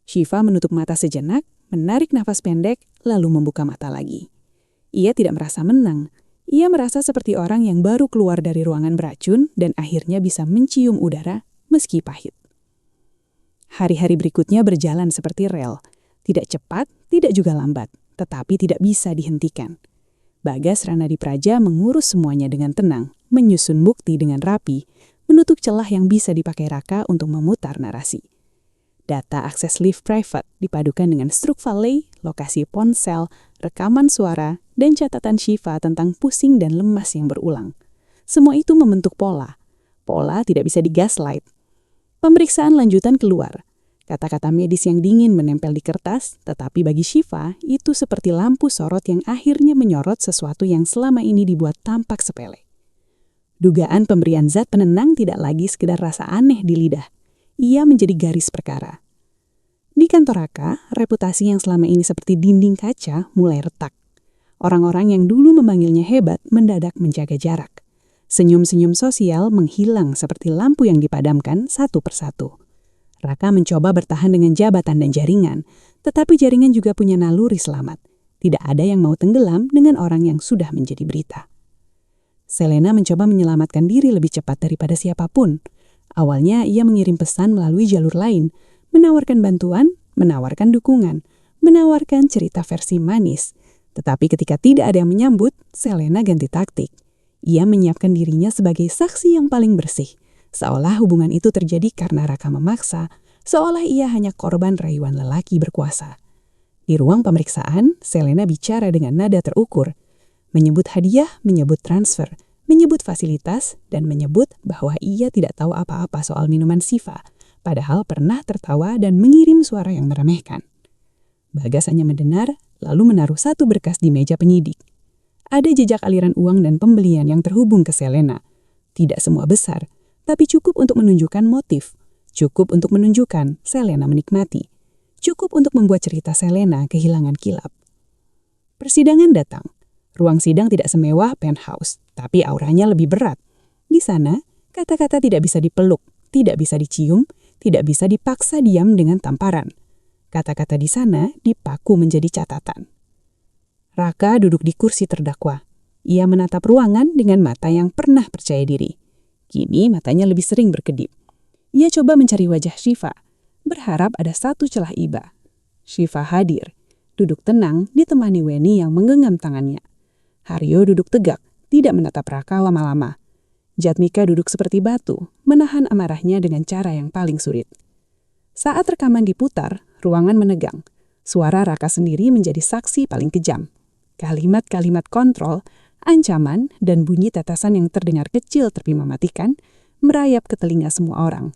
Shiva menutup mata sejenak, menarik nafas pendek, lalu membuka mata lagi. Ia tidak merasa menang. Ia merasa seperti orang yang baru keluar dari ruangan beracun dan akhirnya bisa mencium udara meski pahit. Hari-hari berikutnya berjalan seperti rel. Tidak cepat, tidak juga lambat, tetapi tidak bisa dihentikan. Bagas Ranadipraja mengurus semuanya dengan tenang, menyusun bukti dengan rapi, menutup celah yang bisa dipakai Raka untuk memutar narasi. Data akses lift private dipadukan dengan struk valet, lokasi ponsel, rekaman suara, dan catatan Shiva tentang pusing dan lemas yang berulang. Semua itu membentuk pola. Pola tidak bisa digaslight. Pemeriksaan lanjutan keluar. Kata-kata medis yang dingin menempel di kertas, tetapi bagi Shiva itu seperti lampu sorot yang akhirnya menyorot sesuatu yang selama ini dibuat tampak sepele. Dugaan pemberian zat penenang tidak lagi sekedar rasa aneh di lidah. Ia menjadi garis perkara. Di kantor Raka, reputasi yang selama ini seperti dinding kaca mulai retak. Orang-orang yang dulu memanggilnya hebat mendadak menjaga jarak. Senyum-senyum sosial menghilang seperti lampu yang dipadamkan satu persatu. Raka mencoba bertahan dengan jabatan dan jaringan, tetapi jaringan juga punya naluri selamat. Tidak ada yang mau tenggelam dengan orang yang sudah menjadi berita. Selena mencoba menyelamatkan diri lebih cepat daripada siapapun. Awalnya ia mengirim pesan melalui jalur lain, menawarkan bantuan, menawarkan dukungan, menawarkan cerita versi manis. Tetapi ketika tidak ada yang menyambut, Selena ganti taktik. Ia menyiapkan dirinya sebagai saksi yang paling bersih. Seolah hubungan itu terjadi karena Raka memaksa, seolah ia hanya korban rayuan lelaki berkuasa. Di ruang pemeriksaan, Selena bicara dengan nada terukur. Menyebut hadiah, menyebut transfer, menyebut fasilitas, dan menyebut bahwa ia tidak tahu apa-apa soal minuman Shiva, padahal pernah tertawa dan mengirim suara yang meremehkan. Bagas hanya mendengar, lalu menaruh satu berkas di meja penyidik. Ada jejak aliran uang dan pembelian yang terhubung ke Selena. Tidak semua besar, tapi cukup untuk menunjukkan motif, cukup untuk menunjukkan Selena menikmati, cukup untuk membuat cerita Selena kehilangan kilap. Persidangan datang. Ruang sidang tidak semewah penthouse, tapi auranya lebih berat. Di sana, kata-kata tidak bisa dipeluk, tidak bisa dicium, tidak bisa dipaksa diam dengan tamparan. Kata-kata di sana dipaku menjadi catatan. Raka duduk di kursi terdakwa. Ia menatap ruangan dengan mata yang pernah percaya diri. Kini matanya lebih sering berkedip. Ia coba mencari wajah Shiva, berharap ada satu celah iba. Shiva hadir, duduk tenang ditemani Weni yang menggenggam tangannya. Haryo duduk tegak, tidak menatap Raka lama-lama. Jatmika duduk seperti batu, menahan amarahnya dengan cara yang paling sulit. Saat rekaman diputar, ruangan menegang. Suara Raka sendiri menjadi saksi paling kejam. Kalimat-kalimat kontrol, ancaman, dan bunyi tetesan yang terdengar kecil tapi mematikan, merayap ke telinga semua orang.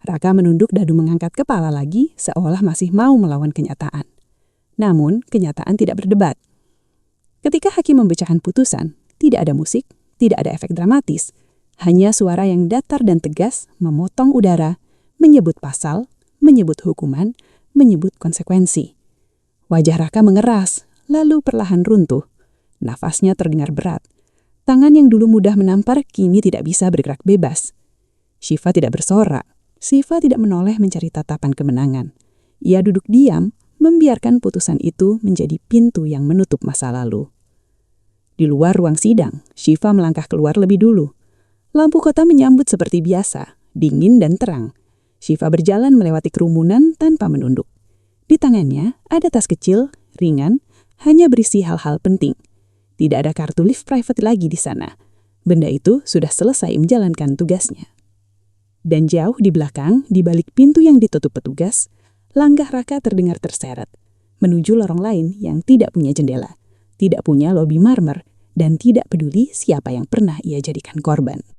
Raka menunduk dadu mengangkat kepala lagi seolah masih mau melawan kenyataan. Namun, kenyataan tidak berdebat. Ketika hakim membacakan putusan, tidak ada musik, tidak ada efek dramatis, hanya suara yang datar dan tegas memotong udara, menyebut pasal, menyebut hukuman, menyebut konsekuensi. Wajah Raka mengeras, lalu perlahan runtuh. Nafasnya terdengar berat. Tangan yang dulu mudah menampar kini tidak bisa bergerak bebas. Shiva tidak bersorak. Shiva tidak menoleh mencari tatapan kemenangan. Ia duduk diam, membiarkan putusan itu menjadi pintu yang menutup masa lalu. Di luar ruang sidang, Shiva melangkah keluar lebih dulu. Lampu kota menyambut seperti biasa, dingin dan terang. Shiva berjalan melewati kerumunan tanpa menunduk. Di tangannya ada tas kecil, ringan, hanya berisi hal-hal penting. Tidak ada kartu lift private lagi di sana. Benda itu sudah selesai menjalankan tugasnya. Dan jauh di belakang, di balik pintu yang ditutup petugas, langkah Raka terdengar terseret, menuju lorong lain yang tidak punya jendela, tidak punya lobi marmer, dan tidak peduli siapa yang pernah ia jadikan korban.